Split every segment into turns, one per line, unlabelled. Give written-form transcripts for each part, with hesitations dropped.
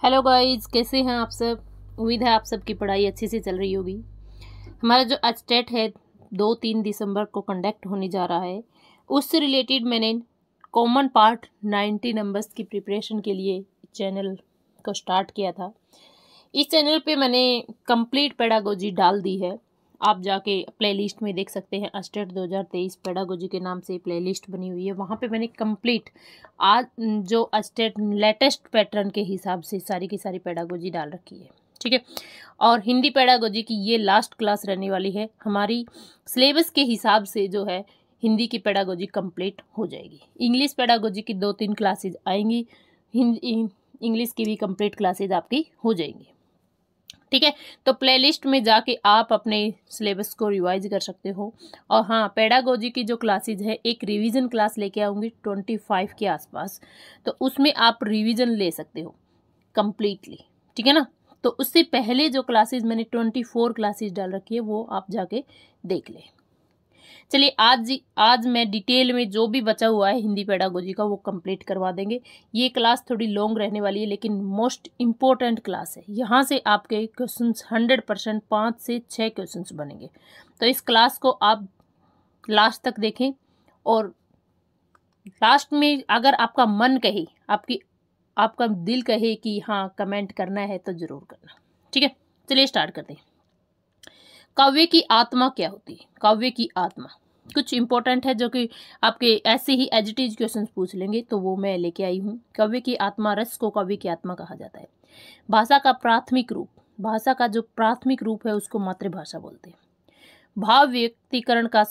Hello guys, कैसे हैं आप सब। उम्मीद है आप सबकी पढ़ाई अच्छे से चल रही होगी। हमारा जो आज टेट है 2-3 दिसंबर को कंडक्ट होने जा रहा है, उससे रिलेटेड मैंने कॉमन पार्ट 90 नंबर्स की प्रिपरेशन के लिए चैनल को स्टार्ट किया था। इस चैनल पे मैंने कंप्लीट पेडागोजी डाल दी है। आप जाके प्लेलिस्ट में देख सकते हैं। अस्टेट 2023 पेडागोजी के नाम से प्लेलिस्ट बनी हुई है। वहाँ पे मैंने कंप्लीट आज जो अस्टेट लेटेस्ट पैटर्न के हिसाब से सारी की सारी पेडागोजी डाल रखी है। ठीक है। और हिंदी पेडागोजी की ये लास्ट क्लास रहने वाली है। हमारी सिलेबस के हिसाब से जो है हिंदी की पेडागोजी कंप्लीट हो जाएगी। इंग्लिश पेडागोजी की 2-3 क्लासेज आएंगी। हिंदी इंग्लिश की भी कंप्लीट क्लासेज आपकी हो जाएंगी। ठीक है। तो प्लेलिस्ट में जाके आप अपने सिलेबस को रिवाइज कर सकते हो। और हाँ, पेडागोजी की जो क्लासेज है, एक रिवीजन क्लास लेके आऊँगी 25 के आसपास, तो उसमें आप रिवीजन ले सकते हो कंप्लीटली। ठीक है ना। तो उससे पहले जो क्लासेज मैंने 24 क्लासेज डाल रखी है वो आप जाके देख लें। चलिए आज मैं डिटेल में जो भी बचा हुआ है हिंदी पेडागोजी का वो कंप्लीट करवा देंगे। ये क्लास थोड़ी लॉन्ग रहने वाली है, लेकिन मोस्ट इम्पोर्टेंट क्लास है। यहाँ से आपके क्वेश्चंस 100% 5 से 6 क्वेश्चंस बनेंगे। तो इस क्लास को आप लास्ट तक देखें, और लास्ट में अगर आपका मन कहे, आपका दिल कहे कि हाँ कमेंट करना है तो ज़रूर करना। ठीक है। चलिए स्टार्ट करते हैं। काव्य की आत्मा क्या होती है। काव्य की आत्मा कुछ इंपॉर्टेंट है जो कि आपके ऐसे ही एजिटेज क्वेश्चंस पूछ लेंगे, तो वो मैं लेके आई हूँ। काव्य की आत्मा, रस को काव्य की आत्मा कहा जाता है। भाषा का प्राथमिक रूप, भाषा का जो प्राथमिक रूप है उसको मातृभाषा बोलते हैं। भाव व्यक्तीकरण का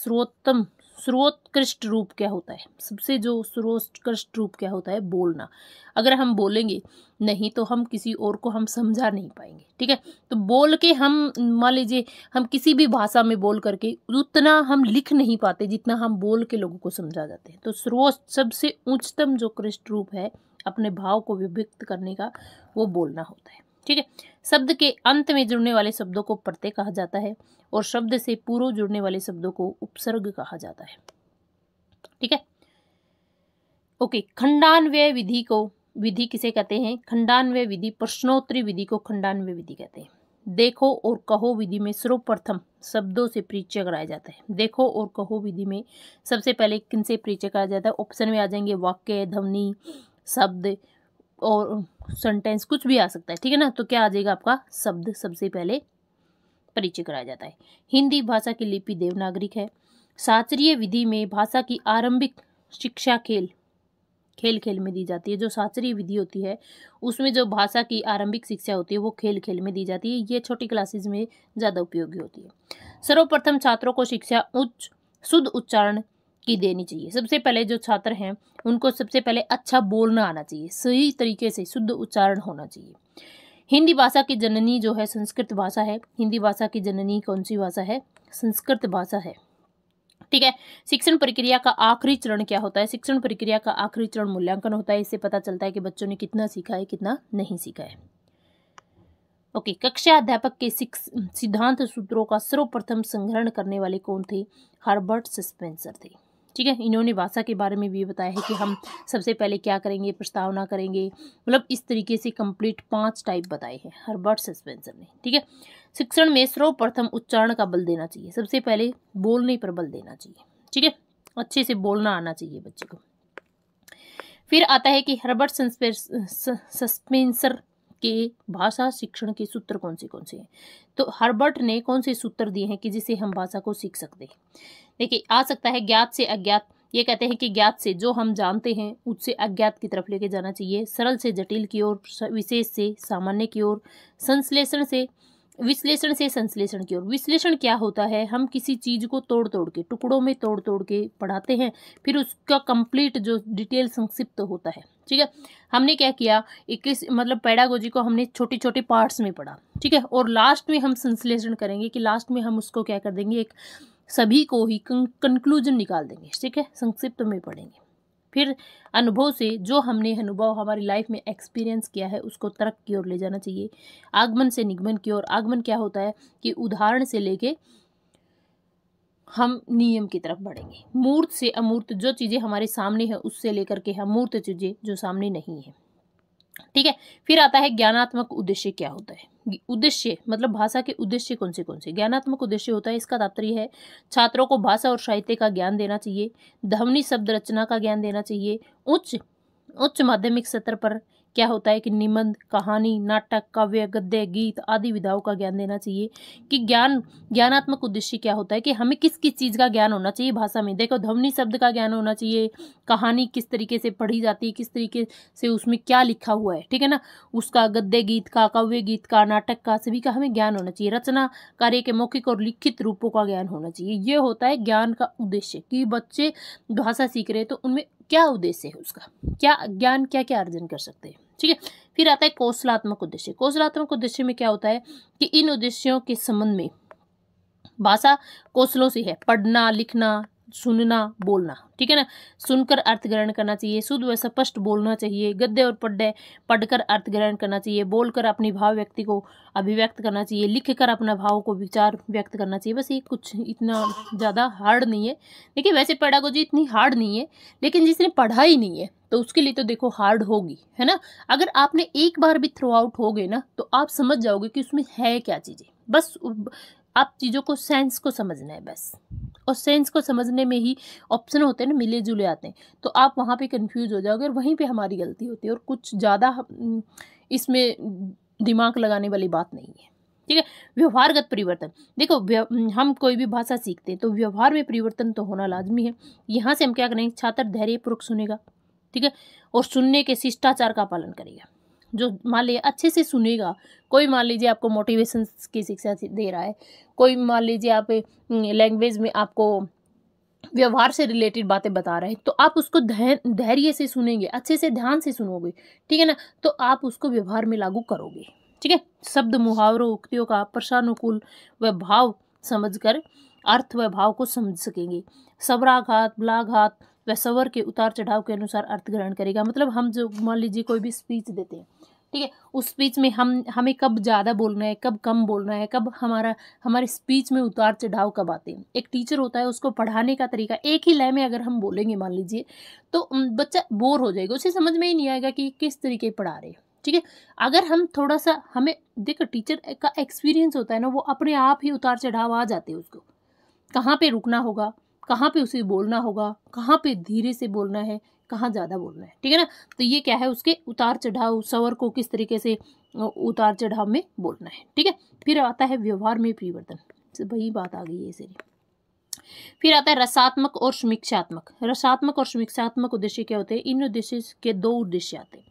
सर्वोत्कृष्ट रूप क्या होता है। सबसे जो सर्वोत्कृष्ट रूप क्या होता है, बोलना। अगर हम बोलेंगे नहीं तो हम किसी और को हम समझा नहीं पाएंगे। ठीक है। तो बोल के हम, मान लीजिए हम किसी भी भाषा में बोल करके उतना हम लिख नहीं पाते जितना हम बोल के लोगों को समझा जाते हैं। तो सबसे उच्चतम जो कृष्ट रूप है अपने भाव को व्यक्त करने का, वो बोलना होता है। ठीक है। शब्द के अंत में जुड़ने वाले शब्दों को प्रत्यय कहा जाता है, और शब्द से पूर्व जुड़ने वाले शब्दों को उपसर्ग कहा जाता है। ठीक है। ओके। खंडान्वय विधि किसे कहते हैं। खंडान्वय विधि, प्रश्नोत्तरी विधि को खंडान्वय विधि कहते हैं। देखो और कहो विधि में सर्वप्रथम शब्दों से परिचय कराया जाता है। देखो और कहो विधि में सबसे पहले किनसे परिचय कराया जाता है। ऑप्शन में आ जाएंगे वाक्य, ध्वनि, शब्द और सेंटेंस, कुछ भी आ सकता है। ठीक है ना। तो क्या आ जाएगा आपका, शब्द सबसे पहले परिचय कराया जाता है। हिंदी भाषा की लिपि देवनागरिक है। शास्त्रीय विधि में भाषा की आरंभिक शिक्षा खेल खेल में दी जाती है। जो शास्त्रीय विधि होती है उसमें जो भाषा की आरंभिक शिक्षा होती है वो खेल में दी जाती है। ये छोटी क्लासेस में ज़्यादा उपयोगी होती है। सर्वप्रथम छात्रों को शिक्षा शुद्ध उच्चारण की देनी चाहिए। सबसे पहले जो छात्र हैं उनको सबसे पहले अच्छा बोलना आना चाहिए, सही तरीके से शुद्ध उच्चारण होना चाहिए। हिंदी भाषा की जननी जो है संस्कृत भाषा है। हिंदी भाषा की जननी कौन सी भाषा है, संस्कृत भाषा है। ठीक है। शिक्षण प्रक्रिया का आखिरी चरण क्या होता है। शिक्षण प्रक्रिया का आखिरी चरण मूल्यांकन होता है। इससे पता चलता है कि बच्चों ने कितना सीखा है, कितना नहीं सीखा है। ओके। कक्षा अध्यापक के सिद्धांत सूत्रों का सर्वप्रथम संग्रहण करने वाले कौन थे, हर्बर्ट सस्पेंसर थे। ठीक है। इन्होंने भाषा के बारे में भी बताया है कि हम सबसे पहले क्या करेंगे, प्रस्तावना करेंगे, मतलब इस तरीके से कंप्लीट 5 टाइप बताए हैं हर्बर्ट सस्पेंसर ने। ठीक है। शिक्षण में सर्वप्रथम उच्चारण का बल देना चाहिए। सबसे पहले बोलने पर बल देना चाहिए। ठीक है। अच्छे से बोलना आना चाहिए बच्चे को। फिर आता है कि हर्बर्ट सस्पेंसर के भाषा शिक्षण के सूत्र कौन से हैं। तो हर्बर्ट ने कौन से सूत्र दिए हैं कि जिससे हम भाषा को सीख सकते हैं। देखिए, आ सकता है ज्ञात से अज्ञात। ये कहते हैं कि ज्ञात से जो हम जानते हैं उससे अज्ञात की तरफ लेके जाना चाहिए। सरल से जटिल की ओर, विशेष से सामान्य की ओर, विश्लेषण से संश्लेषण की ओर। विश्लेषण क्या होता है, हम किसी चीज को तोड़ के, टुकड़ों में तोड़ के पढ़ाते हैं, फिर उसका कंप्लीट जो डिटेल संक्षिप्त होता है। ठीक है। हमने क्या किया, 21 मतलब पेडागोजी को हमने छोटे छोटे पार्ट्स में पढ़ा। ठीक है। और लास्ट में हम संश्लेषण करेंगे कि लास्ट में हम उसको क्या कर देंगे, एक सभी को ही कंक्लूजन निकाल देंगे। ठीक है। संक्षिप्त में पढ़ेंगे। फिर अनुभव से जो हमने अनुभव हमारी लाइफ में एक्सपीरियंस किया है उसको तर्क की ओर ले जाना चाहिए। आगमन से निगमन की ओर। आगमन क्या होता है कि उदाहरण से लेके हम नियम की तरफ बढ़ेंगे। मूर्त से अमूर्त, जो चीज़ें हमारे सामने है उससे लेकर के हम मूर्त चीज़ें जो सामने नहीं है। ठीक है। फिर आता है ज्ञानात्मक उद्देश्य क्या होता है। उद्देश्य मतलब भाषा के उद्देश्य कौन से ज्ञानात्मक उद्देश्य होता है। इसका तात्पर्य है छात्रों को भाषा और साहित्य का ज्ञान देना चाहिए, ध्वनि शब्द रचना का ज्ञान देना चाहिए। उच्च माध्यमिक स्तर पर क्या होता है कि निबंध, कहानी, नाटक, काव्य, गद्य, गीत आदि विधाओं का ज्ञान देना चाहिए। कि ज्ञानात्मक उद्देश्य क्या होता है कि हमें किस किस चीज़ का ज्ञान होना चाहिए भाषा में। देखो, ध्वनि शब्द का ज्ञान होना चाहिए, कहानी किस तरीके से पढ़ी जाती है, किस तरीके से उसमें क्या लिखा हुआ है, ठीक है ना, उसका, गद्य गीत का, काव्य गीत का, नाटक का, सभी का हमें ज्ञान होना चाहिए। रचना कार्य के मौखिक और लिखित रूपों का ज्ञान होना चाहिए। ये होता है ज्ञान का उद्देश्य कि बच्चे भाषा सीख रहे हैं तो उनमें क्या उद्देश्य है, उसका क्या ज्ञान, क्या क्या अर्जन कर सकते हैं, ठीक है। फिर आता है कौशलात्मक उद्देश्य। कौशलात्मक उद्देश्य में क्या होता है कि इन उद्देश्यों के संबंध में भाषा कौशलों से है, पढ़ना, लिखना, सुनना, बोलना, ठीक है ना। सुनकर अर्थ ग्रहण करना चाहिए, शुद्ध व स्पष्ट बोलना चाहिए, गद्य और पढ़कर अर्थ ग्रहण करना चाहिए, बोलकर अपनी भाव व्यक्ति को अभिव्यक्त करना चाहिए, लिखकर अपना भाव को विचार व्यक्त करना चाहिए। बस ये कुछ इतना ज़्यादा हार्ड नहीं है। देखिए, वैसे पेडागोजी इतनी हार्ड नहीं है, लेकिन जिसने पढ़ा ही नहीं है तो उसके लिए तो देखो हार्ड होगी, है ना। अगर आपने एक बार भी थ्रो आउट हो गए ना तो आप समझ जाओगे कि उसमें है क्या चीज़ें। बस आप चीज़ों को, सेंस को समझना है बस। और सेंस को समझने में ही ऑप्शन होते हैं ना, मिले जुले आते हैं, तो आप वहाँ पे कंफ्यूज हो जाओगे और वहीं पे हमारी गलती होती है। और कुछ ज़्यादा इसमें दिमाग लगाने वाली बात नहीं है, ठीक है। व्यवहारगत परिवर्तन, देखो हम कोई भी भाषा सीखते हैं तो व्यवहार में परिवर्तन तो होना लाजमी है। यहाँ से हम क्या करेंगे, छात्र धैर्यपूर्वक सुनेगा, ठीक है, और सुनने के शिष्टाचार का पालन करेगा। जो मान लीजिए अच्छे से सुनेगा, कोई मान लीजिए आपको मोटिवेशन की शिक्षा दे रहा है, कोई मान लीजिए आप लैंग्वेज में आपको व्यवहार से रिलेटेड बातें बता रहे हैं, तो आप उसको धैर्य से सुनेंगे, अच्छे से ध्यान से सुनोगे, ठीक है ना, तो आप उसको व्यवहार में लागू करोगे, ठीक है। शब्द, मुहावरों, उक्तियों का प्रसानुकूल व भाव समझकर अर्थ व भाव को समझ सकेंगे। सबराघात, बलाघात व स्वर के उतार चढ़ाव के अनुसार अर्थ ग्रहण करेगा। मतलब हम जो मान लीजिए कोई भी स्पीच देते हैं, ठीक है, उस स्पीच में हमें कब ज़्यादा बोलना है, कब कम बोलना है, कब हमारे स्पीच में उतार चढ़ाव कब आते हैं। एक टीचर होता है, उसको पढ़ाने का तरीका, एक ही लय में अगर हम बोलेंगे मान लीजिए तो बच्चा बोर हो जाएगा, उसे समझ में ही नहीं आएगा कि किस तरीके पढ़ा रहे हैं, ठीक है। अगर हम थोड़ा सा, हमें देखो टीचर का एक्सपीरियंस होता है ना, वो अपने आप ही उतार चढ़ाव आ जाते हैं उसको, कहाँ पे रुकना होगा, कहाँ पे उसे बोलना होगा, कहाँ पे धीरे से बोलना है, कहाँ ज़्यादा बोलना है, ठीक है ना। तो ये क्या है, उसके उतार चढ़ाव, स्वर को किस तरीके से उतार चढ़ाव में बोलना है, ठीक है। फिर आता है व्यवहार में परिवर्तन, वही बात आ गई है इसे। फिर आता है रसात्मक और समीक्षात्मक। रसात्मक और समीक्षात्मक उद्देश्य क्या होते हैं, इन उद्देश्य के दो उद्देश्य आते हैं।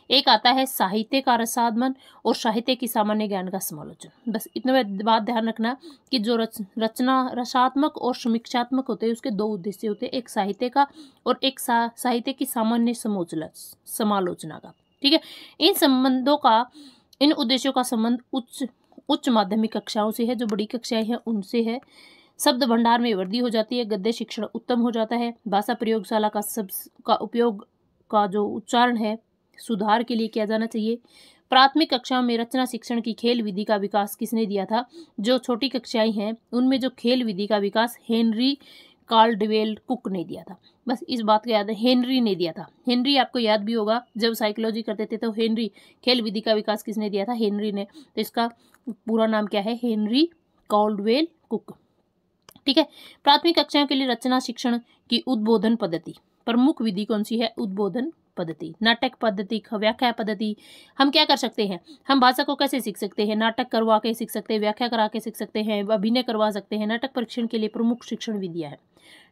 एक आता है साहित्य का रसादमन और साहित्य की सामान्य ज्ञान का समालोचन। बस इतना बात ध्यान रखना कि जो रचना रसात्मक और समीक्षात्मक होते हैं उसके दो उद्देश्य होते हैं, एक साहित्य का और एक साहित्य की सामान्य समालोचना का, ठीक है। इन उद्देश्यों का संबंध उच्च माध्यमिक कक्षाओं से है, जो बड़ी कक्षाएं हैं उनसे है। शब्द भंडार में वृद्धि हो जाती है, गद्य शिक्षण उत्तम हो जाता है, भाषा प्रयोगशाला का उपयोग का जो उच्चारण है सुधार के लिए किया जाना चाहिए। प्राथमिक कक्षाओं में रचना शिक्षण की खेल विधि का विकास किसने दिया था, जो छोटी कक्षाएं हैं उनमें जो खेल विधि का विकास हेनरी कार्लडवेल कुक ने दिया था। बस इस बात को याद है, हेनरी ने दिया था। हेनरी आपको याद भी होगा, जब साइकोलॉजी करते थे तो हेनरी, खेल विधि का विकास किसने दिया था, हेनरी ने। तो इसका पूरा नाम क्या है, हेनरी कार्लडवेल कुक, ठीक है। प्राथमिक कक्षाओं के लिए रचना शिक्षण की उद्बोधन पद्धति, प्रमुख विधि कौन सी है, उद्बोधन पद्धति। नाटक पद्धति, व्याख्या पद्धति। हम क्या कर सकते हैं, हम भाषा को कैसे सीख सकते हैं, नाटक करवा के सीख सकते हैं, व्याख्या करा के सीख सकते हैं, अभिनय करवा सकते हैं। नाटक परीक्षण के लिए प्रमुख शिक्षण विधियां हैं,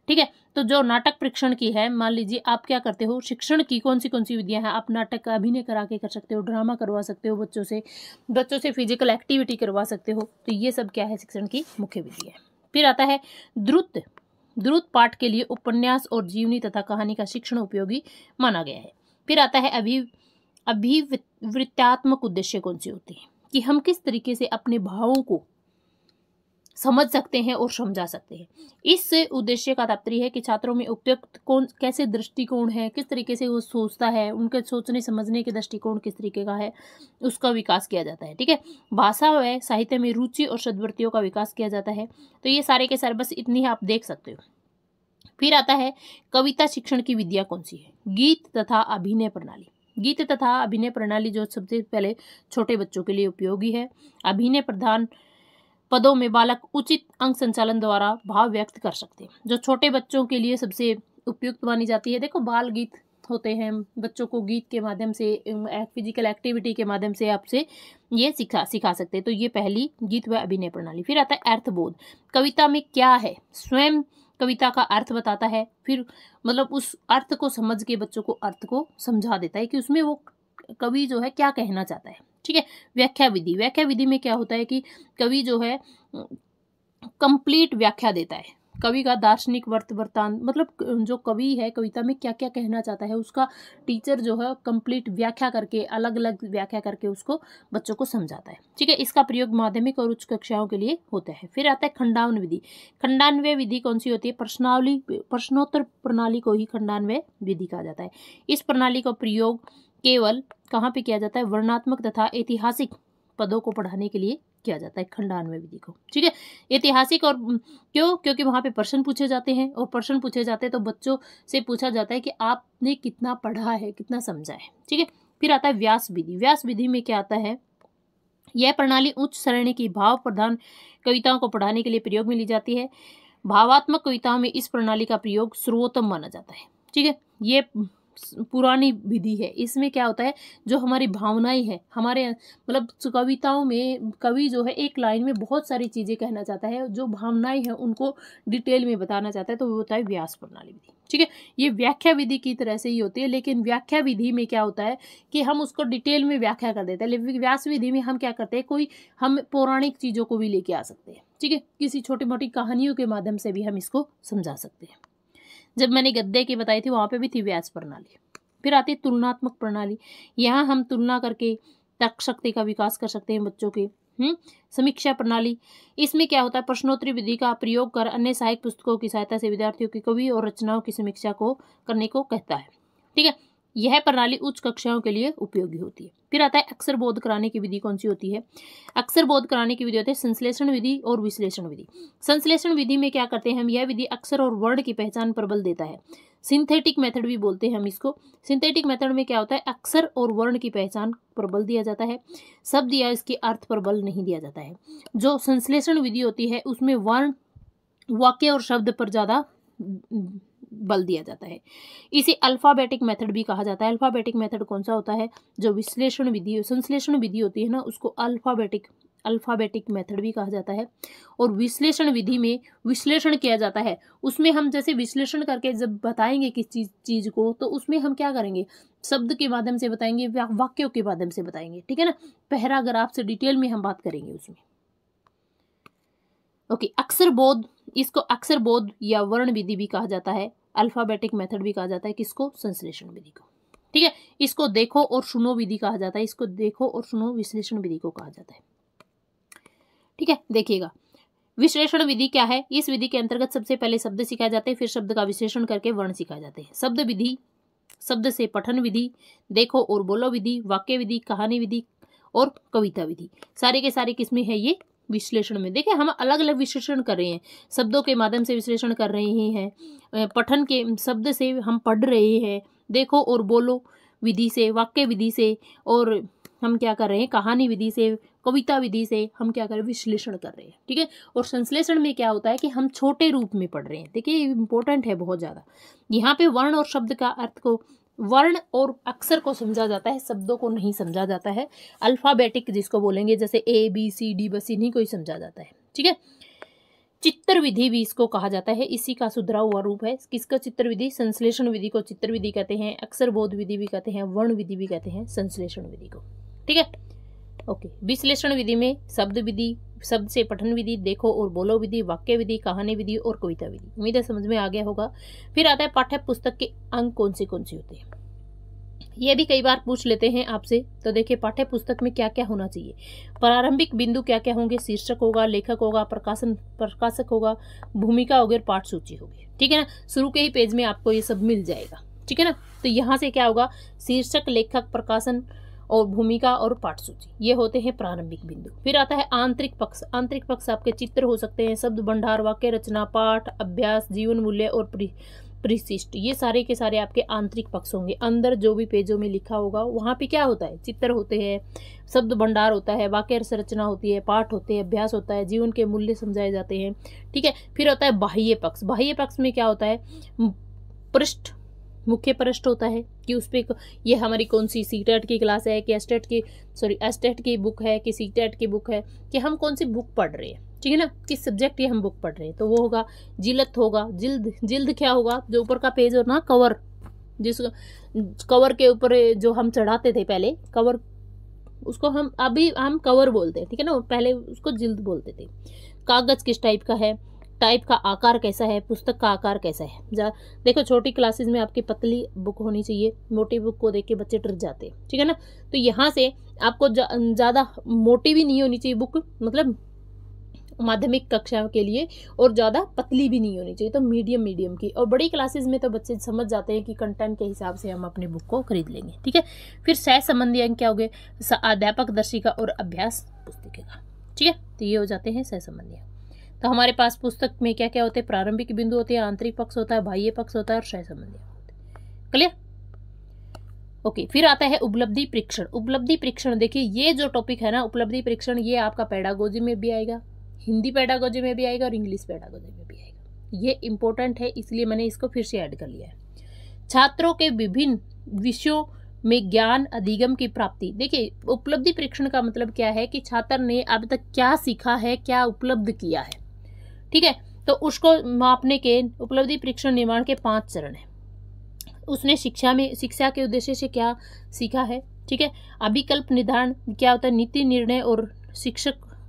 ठीक है। तो जो नाटक परीक्षण की है, मान लीजिए आप क्या करते हो, शिक्षण की कौन सी विधियां हैं, आप नाटक का अभिनय करा के कर सकते हो, ड्रामा करवा सकते हो, बच्चों से फिजिकल एक्टिविटी करवा सकते हो। तो ये सब क्या है, शिक्षण की मुख्य विधि है। फिर आता है द्रुत पाठ के लिए उपन्यास और जीवनी तथा कहानी का शिक्षण उपयोगी माना गया है। फिर आता है अभिवृत्त्यात्मक उद्देश्य कौन से होते हैं, कि हम किस तरीके से अपने भावों को समझ सकते हैं और समझा सकते हैं। इस उद्देश्य का तात्पर्य है कि छात्रों में उपयुक्त कैसे दृष्टिकोण है, किस तरीके से वो सोचता है, उनके सोचने समझने के दृष्टिकोण किस तरीके का है, उसका विकास किया जाता है, ठीक है। भाषा व साहित्य में रुचि और सद्वृत्तियों का विकास किया जाता है। तो ये सारे के सारे बस इतनी ही आप देख सकते हो। फिर आता है कविता शिक्षण की विधियां कौन सी है, गीत तथा अभिनय प्रणाली। गीत तथा अभिनय प्रणाली जो सबसे पहले छोटे बच्चों के लिए उपयोगी है। अभिनय प्रधान पदों में बालक उचित अंग संचालन द्वारा भाव व्यक्त कर सकते हैं, जो छोटे बच्चों के लिए सबसे उपयुक्त मानी जाती है। देखो, बाल गीत होते हैं, बच्चों को गीत के माध्यम से, फिजिकल एक्टिविटी के माध्यम से आपसे ये सिखा सकते हैं। तो ये पहली गीत व अभिनय प्रणाली। फिर आता है अर्थबोध। कविता में क्या है, स्वयं कविता का अर्थ बताता है, फिर मतलब उस अर्थ को समझ के बच्चों को अर्थ को समझा देता है कि उसमें वो कवि जो है क्या कहना चाहता है। ठीक है। व्याख्या विधि। व्याख्या विधि में क्या होता है कि कवि जो है कंप्लीट व्याख्या देता है। कवि का दार्शनिक वृत्तांत, मतलब जो कवि है कविता में क्या क्या कहना चाहता है उसका टीचर जो है कंप्लीट व्याख्या करके, अलग अलग व्याख्या करके उसको बच्चों को समझाता है। ठीक है। इसका प्रयोग माध्यमिक और उच्च कक्षाओं के लिए होता है। फिर आता है खंडान्वय विधि। खंडान्वय विधि कौन सी होती है? प्रश्नोत्तर प्रणाली को ही खंडान्वय विधि कहा जाता है। इस प्रणाली का प्रयोग केवल कहाँ पे किया जाता है? वर्णनात्मक तथा ऐतिहासिक पदों को पढ़ाने के लिए किया जाता है, खंडान्वय विधि को। ठीक है। ऐतिहासिक और क्यों? क्योंकि वहां पे प्रश्न पूछे जाते हैं, और प्रश्न पूछे जाते हैं तो बच्चों से पूछा जाता है कि आपने कितना पढ़ा है, कितना समझा है। ठीक है। फिर आता है व्यास विधि। व्यास विधि में क्या आता है? यह प्रणाली उच्च श्रेणी की भाव प्रधान कविताओं को पढ़ाने के लिए प्रयोग में ली जाती है। भावात्मक कविताओं में इस प्रणाली का प्रयोग सर्वोत्तम माना जाता है। ठीक है। ये पुरानी विधि है। इसमें क्या होता है, जो हमारी भावनाएं हैं, हमारे मतलब कविताओं में कवि जो है एक लाइन में बहुत सारी चीजें कहना चाहता है, जो भावनाएं हैं उनको डिटेल में बताना चाहता है, तो वो होता है व्यास प्रणाली विधि। ठीक है। ये व्याख्या विधि की तरह से ही होती है, लेकिन व्याख्या विधि में क्या होता है कि हम उसको डिटेल में व्याख्या कर देते हैं, लेकिन व्यास विधि में हम क्या करते हैं, हम पौराणिक चीजों को भी लेके आ सकते हैं। ठीक है। किसी छोटी मोटी कहानियों के माध्यम से भी हम इसको समझा सकते हैं। जब मैंने गद्य की बताई थी वहां पे भी थी व्यास प्रणाली। फिर आती है तुलनात्मक प्रणाली। यहाँ हम तुलना करके तर्क शक्ति का विकास कर सकते हैं बच्चों के। समीक्षा प्रणाली। इसमें क्या होता है? प्रश्नोत्तरी विधि का प्रयोग कर अन्य सहायक पुस्तकों की सहायता से विद्यार्थियों की कवि और रचनाओं की समीक्षा को करने को कहता है। ठीक है। यह प्रणाली उच्च कक्षाओं के लिए उपयोगी होती है। फिर आता है अक्षर बोध कराने की विधि। कौन सी होती है? अक्षर बोध कराने की विधि होती है संश्लेषण विधि और विश्लेषण विधि। संश्लेषण विधि में क्या करते हैं हम? यह विधि अक्षर और वर्ण की पहचान पर बल देता है। सिंथेटिक मेथड भी बोलते हैं हम इसको। सिंथेटिक मेथड में क्या होता है? अक्षर और वर्ण की पहचान पर बल दिया जाता है, शब्द या इसके अर्थ पर बल नहीं दिया जाता है। जो संश्लेषण विधि होती है उसमें वर्ण, वाक्य और शब्द पर ज्यादा बल दिया जाता है। इसे अल्फाबेटिक मेथड भी कहा जाता है। अल्फाबेटिक मेथड कौन सा होता है? जो विश्लेषण विधि, संश्लेषण विधि होती है ना, उसको अल्फाबेटिक मेथड भी कहा जाता है। और विश्लेषण विधि में विश्लेषण किया जाता है। उसमें हम जैसे विश्लेषण करके जब बताएंगे किस चीज को, तो उसमें हम क्या करेंगे? शब्द के माध्यम से बताएंगे, वाक्यों के माध्यम से बताएंगे। ठीक है ना। पैराग्राफ से डिटेल में हम बात करेंगे उसमें। ओके। अक्षर बोध, इसको अक्षर बोध या वर्ण विधि भी कहा जाता है। अल्फाबेटिक मेथड भी कहा जाता है। किसको? संश्लेषण विधि को। ठीक है। इसको देखो और सुनो विधि कहा जाता है। इसको देखो और सुनो विश्लेषण विधि को कहा जाता है। ठीक है। देखिएगा, विश्लेषण विधि क्या है? इस विधि के अंतर्गत सबसे पहले शब्द सिखाए जाते हैं, फिर शब्द का विश्लेषण करके वर्ण सिखाए जाते हैं। शब्द विधि, शब्द से पठन विधि, देखो और बोलो विधि, वाक्य विधि, कहानी विधि और कविता विधि, सारे के सारे किसमें है? ये विश्लेषण में। देखिए, हम अलग अलग विश्लेषण कर रहे हैं। शब्दों के माध्यम से विश्लेषण कर रहे हैं, पठन के शब्द से हम पढ़ रहे हैं, देखो और बोलो विधि से, वाक्य विधि से, और हम क्या कर रहे हैं? कहानी विधि से, कविता विधि से हम क्या कर रहे हैं? विश्लेषण कर रहे हैं। ठीक है। और संश्लेषण में क्या होता है कि हम छोटे रूप में पढ़ रहे हैं। देखिए, इंपॉर्टेंट है बहुत ज्यादा। यहाँ पे वर्ण और शब्द का अर्थ को, वर्ण और अक्षर को समझा जाता है, शब्दों को नहीं समझा जाता है। अल्फाबेटिक जिसको बोलेंगे, जैसे ABCD, बस इन्हीं को ही समझा जाता है। ठीक है। चित्र विधि भी इसको कहा जाता है, इसी का सुधरा हुआ रूप है। किसका? चित्र विधि। संश्लेषण विधि को चित्र विधि कहते हैं, अक्षर बोध विधि भी कहते हैं, वर्ण विधि भी कहते हैं संश्लेषण विधि को। ठीक है। ओके। विश्लेषण विधि में शब्द विधि, शब्द से पठन विधि, देखो और बोलो विधि, वाक्य विधि, कहानी विधि और कविता विधि। उम्मीद है समझ में आ गया होगा। फिर आता है पाठ्य पुस्तक के अंग कौन से होते हैं। ये भी कई बार पूछ लेते हैं आपसे। तो देखिए, पाठ्य पुस्तक में क्या क्या होना चाहिए। प्रारंभिक बिंदु क्या क्या होंगे? शीर्षक होगा, लेखक होगा, प्रकाशक होगा, भूमिका होगी और पाठ सूची होगी। ठीक है ना। शुरू के ही पेज में आपको ये सब मिल जाएगा। ठीक है ना। तो यहाँ से क्या होगा? शीर्षक, लेखक, प्रकाशन और भूमिका और पाठ सूची, ये होते हैं प्रारंभिक बिंदु। फिर आता है आंतरिक पक्ष। आंतरिक पक्ष आपके चित्र हो सकते हैं, शब्द भंडार, वाक्य रचना, पाठ, अभ्यास, जीवन मूल्य और परिशिष्ट, ये सारे के सारे आपके आंतरिक पक्ष होंगे। अंदर जो भी पेजों में लिखा होगा वहाँ पे क्या होता है, चित्र होते हैं, शब्द भंडार होता है, वाक्य संरचना होती है, पाठ होते हैं, अभ्यास होता है, जीवन के मूल्य समझाए जाते हैं। ठीक है, फिर होता है बाह्य पक्ष। बाह्य पक्ष में क्या होता है, पृष्ठ, मुख्य पृष्ठ होता है कि उस पर ये हमारी कौन सी सीटेट की क्लास है, कि एस्टेट की बुक है, कि सीटेट की बुक है, कि हम कौन सी बुक पढ़ रहे हैं। ठीक है ना, किस सब्जेक्ट की हम बुक पढ़ रहे हैं, तो वो होगा जिलत होगा। जिल्द क्या होगा, जो ऊपर का पेज हो ना, कवर, जिस कवर के ऊपर जो हम चढ़ाते थे पहले कवर, उसको हम अभी हम कवर बोलते हैं। ठीक है ना, पहले उसको जिल्द बोलते थे। कागज किस टाइप का है, टाइप का आकार कैसा है, पुस्तक का आकार कैसा है। देखो छोटी क्लासेस में आपकी पतली बुक होनी चाहिए, मोटी बुक को देख के बच्चे डर जाते हैं। ठीक है ना, तो यहाँ से आपको ज़्यादा मोटी भी नहीं होनी चाहिए बुक, मतलब माध्यमिक कक्षा के लिए, और ज़्यादा पतली भी नहीं होनी चाहिए, तो मीडियम की। और बड़ी क्लासेस में तो बच्चे समझ जाते हैं कि कंटेंट के हिसाब से हम अपनी बुक को खरीद लेंगे। ठीक है, फिर सह संबंधी अंक क्या हो गए, अध्यापक दर्शिका और अभ्यास पुस्तिका। ठीक है, तो ये हो जाते हैं सह संबंधी अंक। तो हमारे पास पुस्तक में क्या क्या होते हैं, प्रारंभिक बिंदु होते हैं, आंतरिक पक्ष होता है, बाह्य पक्ष होता है और सह संबंधी होते हैं। क्लियर? ओके, फिर आता है उपलब्धि परीक्षण। उपलब्धि परीक्षण, देखिए ये जो टॉपिक है ना, उपलब्धि परीक्षण, ये आपका पेडागोजी में भी आएगा, हिंदी पेडागोजी में भी आएगा और इंग्लिश पेडागोजी में भी आएगा। ये इंपॉर्टेंट है, इसलिए मैंने इसको फिर से ऐड कर लिया है। छात्रों के विभिन्न विषयों में ज्ञान अधिगम की प्राप्ति। देखिए उपलब्धि परीक्षण का मतलब क्या है कि छात्र ने अब तक क्या सीखा है, क्या उपलब्ध किया है। ठीक है, तो उसको मापने के उपलब्धि परीक्षण निर्माण के 5 चरण हैं। उसने शिक्षा के उद्देश्य से क्या सीखा है। ठीक है, अभिकल्प निर्धारण क्या होता है, नीति निर्णय और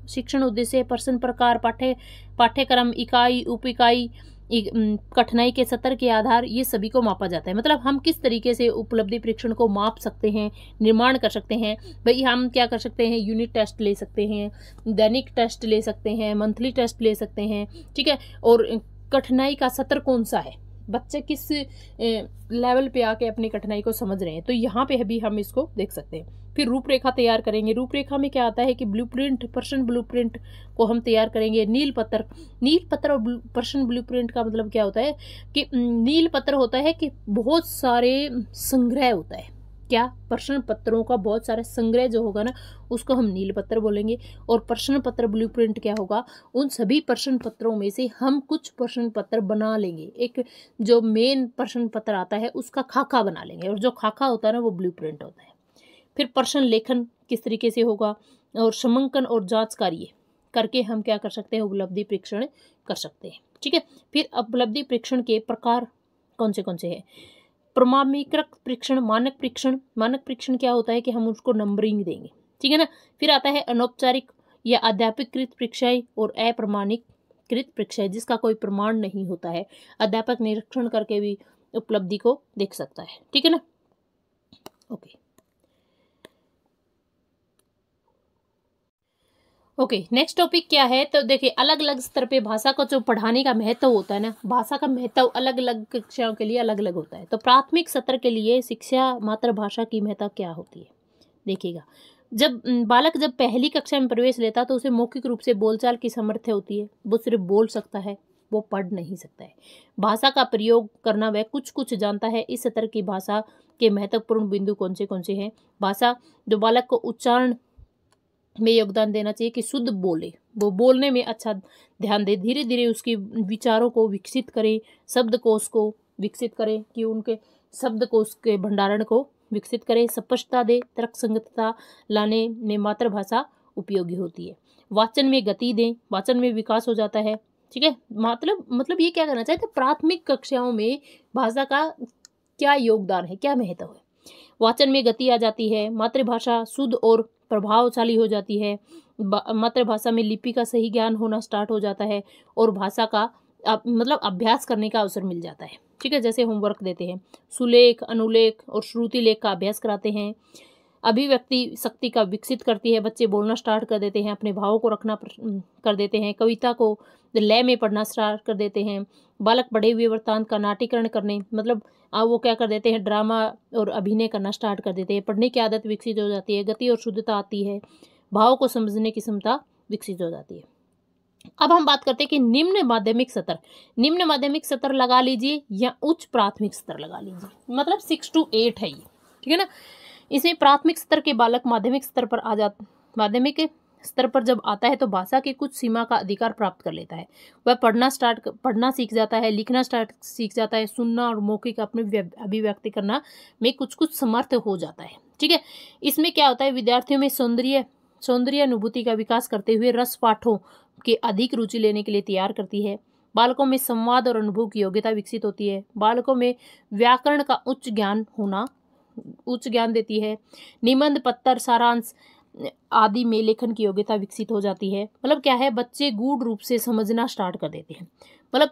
शिक्षण उद्देश्य, प्रश्न प्रकार, पाठ्यक्रम, इकाई, उप इकाई, कठिनाई के स्तर के आधार, ये सभी को मापा जाता है। मतलब हम किस तरीके से उपलब्धि परीक्षण को माप सकते हैं, निर्माण कर सकते हैं। भाई हम क्या कर सकते हैं, यूनिट टेस्ट ले सकते हैं, दैनिक टेस्ट ले सकते हैं, मंथली टेस्ट ले सकते हैं। ठीक है, और कठिनाई का स्तर कौन सा है, बच्चे किस लेवल पे आके अपनी कठिनाई को समझ रहे हैं, तो यहाँ पे भी हम इसको देख सकते हैं। फिर रूपरेखा तैयार करेंगे। रूपरेखा में क्या आता है कि ब्लूप्रिंट, प्रश्न ब्लूप्रिंट को हम तैयार करेंगे। नील पत्र और प्रश्न ब्लूप्रिंट का मतलब क्या होता है कि नील पत्र होता है कि बहुत सारे संग्रह होता है, क्या, प्रश्न पत्रों का बहुत सारा संग्रह जो होगा ना, उसको हम नील पत्र बोलेंगे। और प्रश्न पत्र ब्लूप्रिंट क्या होगा, उन सभी प्रश्न पत्रों में से हम कुछ प्रश्न पत्र बना लेंगे, एक जो मेन प्रश्न पत्र आता है उसका खाका बना लेंगे, और जो खाका होता है ना वो ब्लूप्रिंट होता है। फिर प्रश्न लेखन किस तरीके से होगा, और समंकन और जांच कार्य करके हम क्या कर सकते हैं, उपलब्धि परीक्षण कर सकते हैं। ठीक है, फिर उपलब्धि परीक्षण के प्रकार कौन से हैं, प्रमाणीकृत परीक्षण, मानक परीक्षण क्या होता है कि हम उसको नंबरिंग देंगे। ठीक है ना, फिर आता है अनौपचारिक या अध्यापककृत परीक्षाएं और अप्रमाणीकृत परीक्षाएं, जिसका कोई प्रमाण नहीं होता है, अध्यापक निरीक्षण करके भी उपलब्धि को देख सकता है। ठीक है ना, ओके, नेक्स्ट टॉपिक क्या है, तो देखिए अलग अलग स्तर पे भाषा को जो पढ़ाने का महत्व होता है ना, भाषा का महत्व अलग अलग कक्षाओं के लिए अलग अलग होता है। तो प्राथमिक सत्र के लिए शिक्षा मातृभाषा की महत्व क्या होती है, देखिएगा। जब बालक जब पहली कक्षा में प्रवेश लेता तो उसे मौखिक रूप से बोलचाल की सामर्थ्य होती है, वो सिर्फ बोल सकता है, वो पढ़ नहीं सकता है। भाषा का प्रयोग करना वह कुछ जानता है। इस स्तर की भाषा के महत्वपूर्ण बिंदु कौन से हैं, भाषा जो बालक को उच्चारण में योगदान देना चाहिए कि शुद्ध बोले, वो बोलने में अच्छा ध्यान दे, धीरे धीरे उसके विचारों को विकसित करे, शब्दकोश को विकसित करे, कि उनके शब्दकोश के भंडारण को विकसित करे, स्पष्टता दे, तर्कसंगतता लाने में मातृभाषा उपयोगी होती है। वाचन में गति दें, वाचन में विकास हो जाता है। ठीक है, मतलब ये क्या करना चाहिए, प्राथमिक कक्षाओं में भाषा का क्या योगदान है, क्या महत्व है। वाचन में गति आ जाती है, मातृभाषा शुद्ध और प्रभावशाली हो जाती है, मातृभाषा में लिपि का सही ज्ञान होना स्टार्ट हो जाता है, और भाषा का मतलब अभ्यास करने का अवसर मिल जाता है। ठीक है, जैसे होमवर्क देते हैं, सुलेख, अनुलेख और श्रुति लेख का अभ्यास कराते हैं। अभिव्यक्ति शक्ति का विकसित करती है, बच्चे बोलना स्टार्ट कर देते हैं, अपने भावों को रखना कर देते हैं, कविता को लय में पढ़ना स्टार्ट कर देते हैं। बालक बढ़े हुए वृत्तांत का नाट्यकरण करने, मतलब वो क्या कर देते हैं, ड्रामा और अभिनय करना स्टार्ट कर देते हैं। पढ़ने की आदत विकसित हो जाती है, गति और शुद्धता आती है, भाव को समझने की क्षमता विकसित हो जाती है। अब हम बात करते हैं कि निम्न माध्यमिक स्तर, निम्न माध्यमिक स्तर लगा लीजिए या उच्च प्राथमिक स्तर लगा लीजिए, मतलब 6 to 8 है ये, ठीक है ना। इसमें प्राथमिक स्तर के बालक माध्यमिक स्तर पर आ जाते, माध्यमिक स्तर पर जब आता है तो भाषा के कुछ सीमा का अधिकार प्राप्त कर लेता है। वह पढ़ना सीख जाता है, लिखना सीख जाता है, सुनना और मौखिक अपने अभिव्यक्ति करना में कुछ कुछ समर्थ हो जाता है, ठीक है। इसमें क्या होता है, विद्यार्थियों में सौंदर्य अनुभूति का विकास करते हुए रस पाठों के अधिक रुचि लेने के लिए तैयार करती है। बालकों में संवाद और अनुभव की योग्यता विकसित होती है। बालकों में व्याकरण का उच्च ज्ञान देती है। निबंध, पत्र, सारांश आदि में लेखन की योग्यता विकसित हो जाती है। मतलब क्या है, बच्चे गूढ़ रूप से समझना स्टार्ट कर देते हैं। मतलब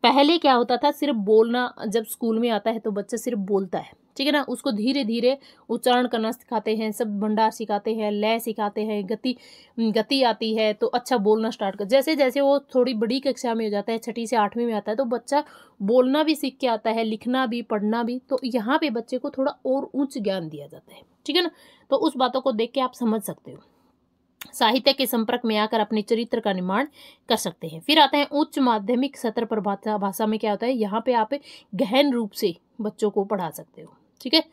पहले क्या होता था, सिर्फ बोलना, जब स्कूल में आता है तो बच्चा सिर्फ बोलता है, ठीक है ना। उसको धीरे धीरे उच्चारण करना सिखाते हैं, शब्द भंडार सिखाते हैं, लय सिखाते हैं, गति आती है तो अच्छा बोलना स्टार्ट कर। जैसे जैसे वो थोड़ी बड़ी कक्षा में हो जाता है, 6ठी से 8वीं में आता है, तो बच्चा बोलना भी सीख के आता है, लिखना भी, पढ़ना भी। तो यहाँ पे बच्चे को थोड़ा और उच्च ज्ञान दिया जाता है, ठीक है ना। तो उस बातों को देख के आप समझ सकते हो। साहित्य के संपर्क में आकर अपने चरित्र का निर्माण कर सकते हैं। फिर आता है उच्च माध्यमिक स्तर पर भाषा में क्या होता है, यहाँ पे आप गहन रूप से बच्चों को पढ़ा सकते हो, ठीक है।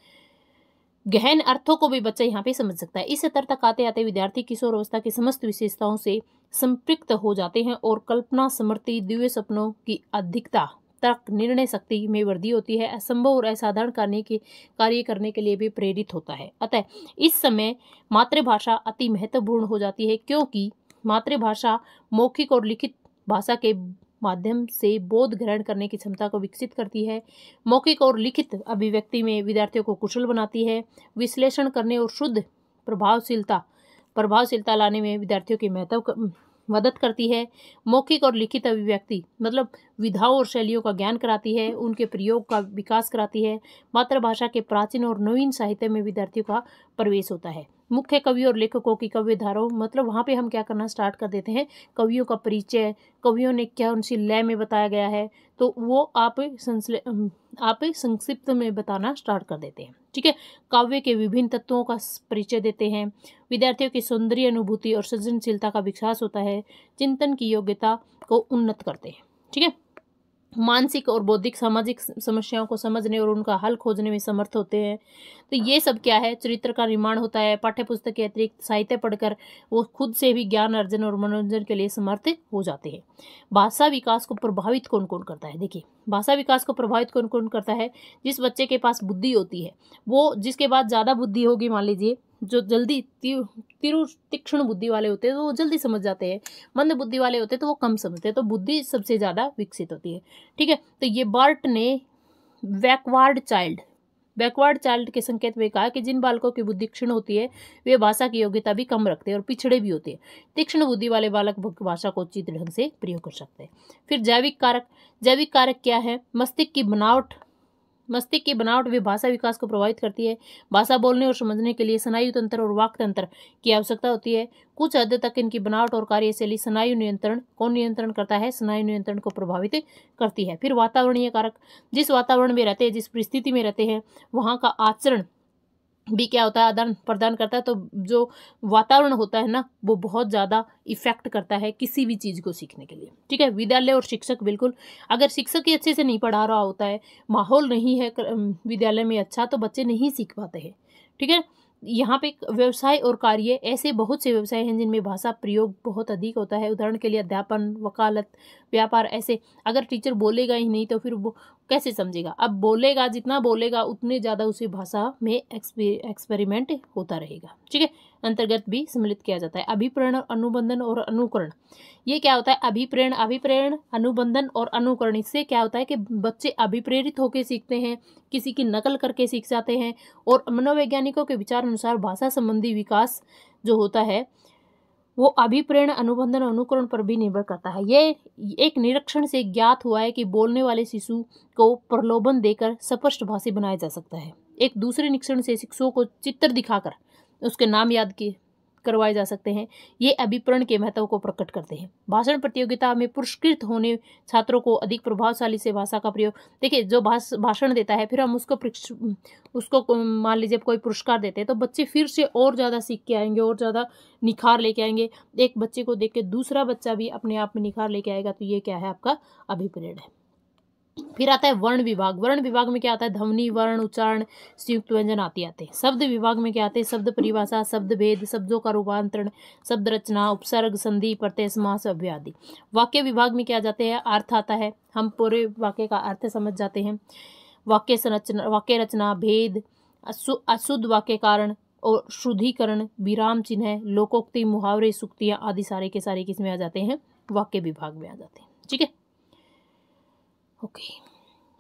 गहन अर्थों को भी बच्चा यहाँ पे समझ सकता है। इस स्तर तक आते आते विद्यार्थी किशोर अवस्था की समस्त विशेषताओं से संपृक्त हो जाते हैं और कल्पना, स्मृति, दिव्य सपनों की अधिकता तक निर्णय शक्ति में वृद्धि होती है। असंभव और असाधारण कार्य करने के लिए भी प्रेरित होता है। अतः इस समय मातृभाषा अति महत्वपूर्ण हो जाती है, क्योंकि मातृभाषा मौखिक और लिखित भाषा के माध्यम से बोध ग्रहण करने की क्षमता को विकसित करती है। मौखिक और लिखित अभिव्यक्ति में विद्यार्थियों को कुशल बनाती है। विश्लेषण करने और शुद्ध प्रभावशीलता लाने में विद्यार्थियों की मदद करती है। मौखिक और लिखित अभिव्यक्ति मतलब विधाओं और शैलियों का ज्ञान कराती है, उनके प्रयोग का विकास कराती है। मातृभाषा के प्राचीन और नवीन साहित्य में विद्यार्थियों का प्रवेश होता है। मुख्य कवियों और लेखकों की काव्य धाराओं, मतलब वहाँ पे हम क्या करना स्टार्ट कर देते हैं, कवियों का परिचय, कवियों ने क्या उनसी लय में बताया गया है, तो वो आप संक्षिप्त में बताना स्टार्ट कर देते हैं, ठीक है। काव्य के विभिन्न तत्वों का परिचय देते हैं। विद्यार्थियों की सौंदर्य अनुभूति और सृजनशीलता का विकास होता है। चिंतन की योग्यता को उन्नत करते हैं, ठीक है। मानसिक और बौद्धिक सामाजिक समस्याओं को समझने और उनका हल खोजने में समर्थ होते हैं। तो ये सब क्या है, चरित्र का निर्माण होता है। पाठ्य पुस्तक के अतिरिक्त साहित्य पढ़कर वो खुद से भी ज्ञान अर्जन और मनोरंजन के लिए समर्थ हो जाते हैं। भाषा विकास को प्रभावित कौन कौन करता है, देखिए भाषा विकास को प्रभावित कौन कौन करता है। जिस बच्चे के पास बुद्धि होती है, वो जिसके पास ज़्यादा बुद्धि होगी, मान लीजिए जो जल्दी तीक्ष्ण बुद्धि वाले होते हैं तो वो जल्दी समझ जाते हैं, मंद बुद्धि वाले होते हैं तो वो कम समझते हैं, तो बुद्धि सबसे ज़्यादा विकसित होती है, ठीक है। तो ये बार्ट ने बैकवर्ड चाइल्ड के संकेत में कहा कि जिन बालकों की बुद्धि क्षीण होती है वे भाषा की योग्यता भी कम रखते हैं और पिछड़े भी होते हैं। तीक्ष्ण बुद्धि वाले बालक भाषा को उचित ढंग से प्रयोग कर सकते हैं। फिर जैविक कारक क्या है, मस्तिष्क की बनावट व भाषा विकास को प्रभावित करती है। भाषा बोलने और समझने के लिए स्नायु तंत्र और वाक तंत्र की आवश्यकता होती है। कुछ हद तक इनकी बनावट और कार्यशैली स्नायु नियंत्रण कौन नियंत्रण करता है, स्नायु नियंत्रण को प्रभावित करती है। फिर वातावरणीय कारक, जिस वातावरण में रहते हैं, जिस परिस्थिति में रहते हैं, वहाँ का आचरण भी क्या होता है, आदान प्रदान करता है। तो जो वातावरण होता है ना, वो बहुत ज़्यादा इफेक्ट करता है किसी भी चीज़ को सीखने के लिए, ठीक है। विद्यालय और शिक्षक, बिल्कुल अगर शिक्षक ही अच्छे से नहीं पढ़ा रहा होता है, माहौल नहीं है विद्यालय में अच्छा, तो बच्चे नहीं सीख पाते हैं, ठीक है। यहाँ पे व्यवसाय और कार्य, ऐसे बहुत से व्यवसाय हैं जिनमें भाषा प्रयोग बहुत अधिक होता है। उदाहरण के लिए अध्यापन, वकालत, व्यापार। ऐसे अगर टीचर बोलेगा ही नहीं तो फिर वो कैसे समझेगा। अब बोलेगा, जितना बोलेगा उतने ज़्यादा उसी भाषा में एक्सपेरिमेंट होता रहेगा, ठीक है। अंतर्गत भी सम्मिलित किया जाता है। अभिप्रेरण, अनुबंधन और अनुकरण, ये क्या होता है, अभिप्रेरण, अनुबंधन और अनुकरण। इससे क्या होता है कि बच्चे अभिप्रेरित होकर सीखते हैं, किसी की नकल करके सीख जाते हैं। और मनोवैज्ञानिकों के विचार अनुसार भाषा संबंधी विकास जो होता है वो अभिप्रेरण, अनुबंधन और अनुकरण पर भी निर्भर करता है। ये एक निरीक्षण से ज्ञात हुआ है कि बोलने वाले शिशु को प्रलोभन देकर स्पष्ट भाषी बनाया जा सकता है। एक दूसरे निरीक्षण से शिशुओं को चित्र दिखाकर उसके नाम याद करवाए जा सकते हैं। ये अभिप्रेरण के महत्व को प्रकट करते हैं। भाषण प्रतियोगिता में पुरस्कृत होने छात्रों को अधिक प्रभावशाली से भाषा का प्रयोग, देखिए जो भाषण देता है फिर हम उसको मान लीजिए कोई पुरस्कार देते हैं तो बच्चे फिर से और ज़्यादा सीख के आएंगे और ज़्यादा निखार लेके आएंगे। एक बच्चे को देख के दूसरा बच्चा भी अपने आप में निखार लेके आएगा। तो ये क्या है, आपका अभिप्रेरण है। फिर आता है वर्ण विभाग। वर्ण विभाग में क्या आता है, ध्वनि, वर्ण, उच्चारण, संयुक्त व्यंजन आते हैं। शब्द विभाग में क्या आते हैं, शब्द परिभाषा, शब्द भेद, शब्दों का रूपांतरण, शब्द रचना, उपसर्ग, संधि, प्रत्यय, समास, अव्यय आदि। वाक्य विभाग में क्या जाते हैं, अर्थ आता है, हम पूरे वाक्य का अर्थ समझ जाते हैं। वाक्य संरचना, वाक्य रचना, भेद, अशुद्ध वाक्य कारण और शुद्धिकरण, विराम चिन्ह, लोकोक्ति, मुहावरे, सूक्तियाँ आदि सारे के सारे किसमें आ जाते हैं, वाक्य विभाग में आ जाते हैं। ठीक है, ओके।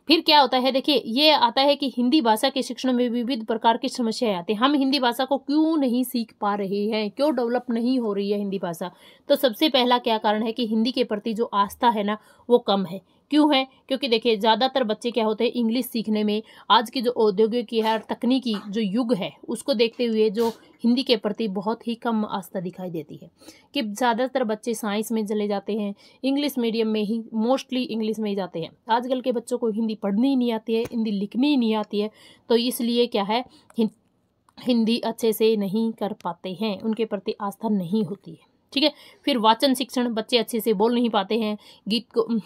फिर क्या होता है, देखिए ये आता है कि हिंदी भाषा के शिक्षण में विविध प्रकार की समस्याएं आती हैं। हम हिंदी भाषा को क्यों नहीं सीख पा रहे हैं, क्यों डेवलप नहीं हो रही है हिंदी भाषा। तो सबसे पहला क्या कारण है कि हिंदी के प्रति जो आस्था है ना वो कम है। क्यों है, क्योंकि देखिए ज़्यादातर बच्चे क्या होते हैं, इंग्लिश सीखने में आज की जो औद्योगिकी है और तकनीकी जो युग है उसको देखते हुए जो हिंदी के प्रति बहुत ही कम आस्था दिखाई देती है कि ज़्यादातर बच्चे साइंस में चले जाते हैं, इंग्लिश मीडियम में ही, मोस्टली इंग्लिश में ही जाते हैं। आजकल के बच्चों को हिंदी पढ़नी ही नहीं आती है, हिंदी लिखनी ही नहीं आती है। तो इसलिए क्या है, हिंदी अच्छे से नहीं कर पाते हैं, उनके प्रति आस्था नहीं होती है। ठीक है, फिर वाचन शिक्षण, बच्चे अच्छे से बोल नहीं पाते हैं।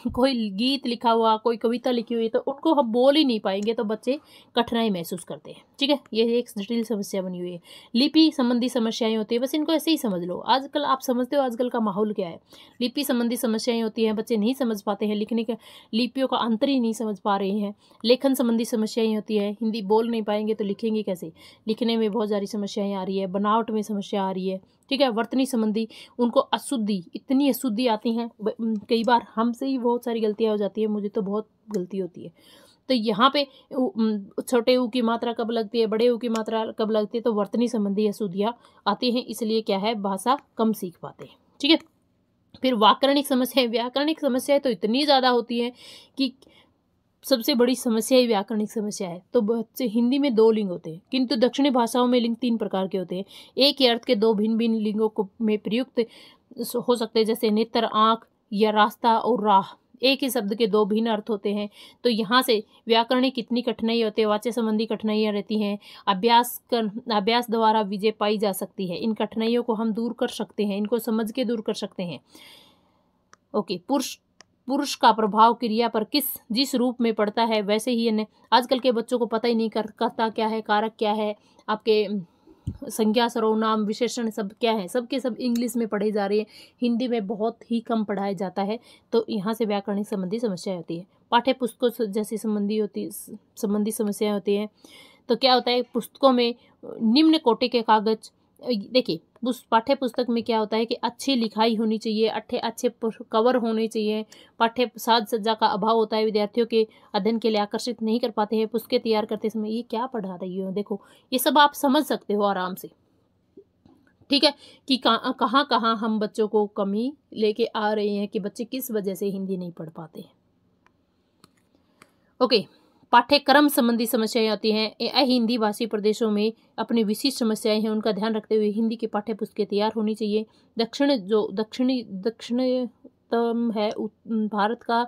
कोई गीत लिखा हुआ, कोई कविता लिखी हुई तो उनको हम बोल ही नहीं पाएंगे तो बच्चे कठिनाई महसूस करते हैं। ठीक है, ये एक जटिल समस्या बनी हुई है। लिपि संबंधी समस्याएं होती है, बस इनको ऐसे ही समझ लो। आजकल आप समझते हो आजकल का माहौल क्या है, लिपि संबंधी समस्याएं होती हैं, बच्चे नहीं समझ पाते हैं, लिखने का लिपियों का अंतर ही नहीं समझ पा रहे हैं। लेखन संबंधी समस्याएं होती है, हिंदी बोल नहीं पाएंगे तो लिखेंगे कैसे, लिखने में बहुत सारी समस्याएं आ रही है, बनावट में समस्या आ रही है। ठीक है, वर्तनी संबंधी, उनको अशुद्धि, इतनी अशुद्धि आती हैं, कई बार हमसे ही बहुत सारी गलतियां हो जाती है, मुझे तो बहुत गलती होती है। तो यहाँ पे छोटे ऊ की मात्रा कब लगती है, बड़े ऊ की मात्रा कब लगती है, तो वर्तनी संबंधी अशुद्धियाँ आती हैं, इसलिए क्या है, भाषा कम सीख पाते हैं। ठीक है, फिर व्याकरणिक समस्याएं, व्याकरणिक समस्याएं तो इतनी ज़्यादा होती हैं कि सबसे बड़ी समस्या ही व्याकरणिक समस्या है। तो बच्चे, हिंदी में 2 लिंग होते हैं किंतु दक्षिणी भाषाओं में लिंग 3 प्रकार के होते हैं। एक ही अर्थ के 2 भिन्न भिन्न लिंगों को में प्रयुक्त हो सकते हैं, जैसे नेत्र, आँख या रास्ता और राह। एक ही शब्द के 2 भिन्न अर्थ होते हैं। तो यहाँ से व्याकरणिक कितनी कठिनाई होती है, वाच्य संबंधी कठिनाइयाँ रहती हैं। अभ्यास द्वारा विजय पाई जा सकती है। इन कठिनाइयों को हम दूर कर सकते हैं, इनको समझ के दूर कर सकते हैं। ओके, पुरुष का प्रभाव क्रिया पर जिस रूप में पड़ता है वैसे ही अन्य। आजकल के बच्चों को पता ही नहीं कर्ता क्या है, कारक क्या है, आपके संज्ञा, सर्वनाम, विशेषण सब क्या है, सबके सब इंग्लिश में पढ़े जा रहे हैं, हिंदी में बहुत ही कम पढ़ाया जाता है। तो यहाँ से व्याकरणिक संबंधी समस्या होती है। पाठ्य पुस्तकों जैसी संबंधी समस्याएं होती हैं। तो क्या होता है, पुस्तकों में निम्न कोटि के कागज, देखिए पाठ्य पुस्तक में क्या होता है कि अच्छी लिखाई होनी चाहिए, अच्छे कवर होने चाहिए, पाठ्य साज सज्जा का अभाव होता है, विद्यार्थियों के अध्ययन के लिए आकर्षित नहीं कर पाते हैं। पुस्तकें तैयार करते समय ये क्या पढ़ा रही हो, देखो ये सब आप समझ सकते हो आराम से। ठीक है, कि कहाँ कहाँ हम बच्चों को कमी लेके आ रहे हैं कि बच्चे किस वजह से हिंदी नहीं पढ़ पाते हैं। ओके, पाठ्यक्रम संबंधी समस्याएं आती हैं। हिंदी भाषी प्रदेशों में अपनी विशिष्ट समस्याएं हैं, उनका ध्यान रखते हुए हिंदी की पाठ्य पुस्तकें तैयार होनी चाहिए। दक्षिणतम है भारत का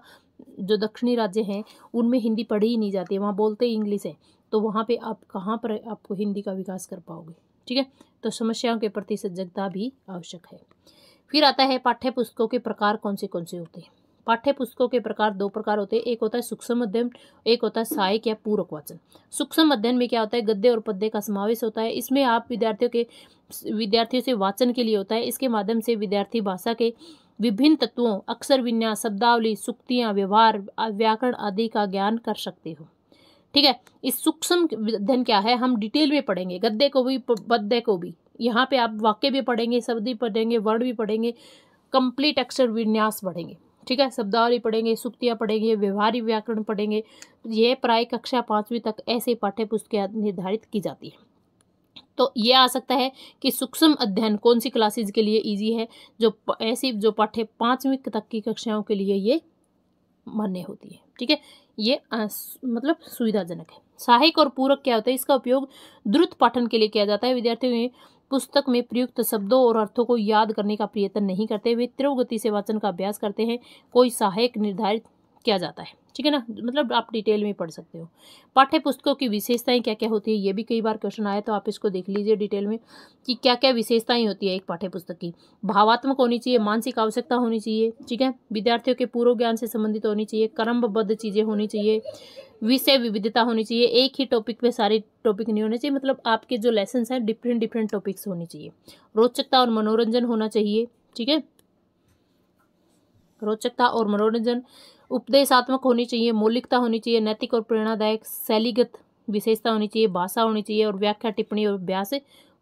जो दक्षिणी राज्य हैं उनमें हिंदी पढ़ी ही नहीं जाती है, वहाँ बोलते ही इंग्लिश है। तो वहाँ पे आप कहाँ पर आपको हिंदी का विकास कर पाओगे। ठीक है, तो समस्याओं के प्रति सजगता भी आवश्यक है। फिर आता है पाठ्य पुस्तकों के प्रकार कौन से होते हैं। पाठ्य पुस्तकों के प्रकार 2 प्रकार होते हैं, एक होता है सूक्ष्म अध्ययन, एक होता है सहायक या पूरक वाचन। सूक्ष्म अध्ययन में क्या होता है, गद्य और पद्य का समावेश होता है। इसमें आप विद्यार्थियों से वाचन के लिए होता है। इसके माध्यम से विद्यार्थी भाषा के विभिन्न तत्वों, अक्षर विन्यास, शब्दावली, सूक्तियाँ, व्यवहार, व्याकरण आदि का ज्ञान कर सकते हो। ठीक है, इस सूक्ष्म अध्ययन क्या है, हम डिटेल में पढ़ेंगे, गद्य को भी पद्य को भी। यहाँ पे आप वाक्य भी पढ़ेंगे, शब्द भी पढ़ेंगे, वर्ड भी पढ़ेंगे, कंप्लीट अक्षर विन्यास पढ़ेंगे। ठीक है, शब्दावली पढ़ेंगे, सूक्तियाँ पढ़ेंगे, व्यवहारिक व्याकरण पढ़ेंगे। ये प्राय कक्षा 5वीं तक ऐसे पाठ्य पुस्तकें निर्धारित की जाती है। तो ये आ सकता है कि सूक्ष्म अध्ययन कौन सी क्लासेज के लिए इजी है, जो पाठ्य 5वीं तक की कक्षाओं के लिए ये मान्य होती है। ठीक है, ये मतलब सुविधाजनक है। सहायक और पूरक क्या होता है, इसका उपयोग द्रुत पाठन के लिए किया जाता है। विद्यार्थियों में पुस्तक में प्रयुक्त शब्दों और अर्थों को याद करने का प्रयत्न नहीं करते, वे तीव्र गति से वाचन का अभ्यास करते हैं। कोई सहायक निर्धारित किया जाता है, ठीक है ना, मतलब आप डिटेल में पढ़ सकते हो। पाठ्य पुस्तकों की विशेषताएं क्या क्या होती है, ये भी कई बार क्वेश्चन आया, तो आप इसको देख लीजिए डिटेल में कि क्या क्या विशेषताएं होती है एक पाठ्य पुस्तक की। भावात्मक होनी चाहिए, मानसिक आवश्यकता होनी चाहिए, ठीक है, विद्यार्थियों के पूर्व ज्ञान से संबंधित होनी चाहिए, क्रमबद्ध चीजें होनी चाहिए, विषय विविधता होनी चाहिए, एक ही टॉपिक पे सारे टॉपिक नहीं होने चाहिए, मतलब आपके जो लेसन हैं डिफरेंट डिफरेंट टॉपिक्स होनी चाहिए। रोचकता और मनोरंजन होना चाहिए, ठीक है, रोचकता और मनोरंजन, उपदेशात्मक होनी चाहिए, मौलिकता होनी चाहिए, नैतिक और प्रेरणादायक, शैलीगत विशेषता होनी चाहिए, भाषा होनी चाहिए और व्याख्या टिप्पणी और अभ्यास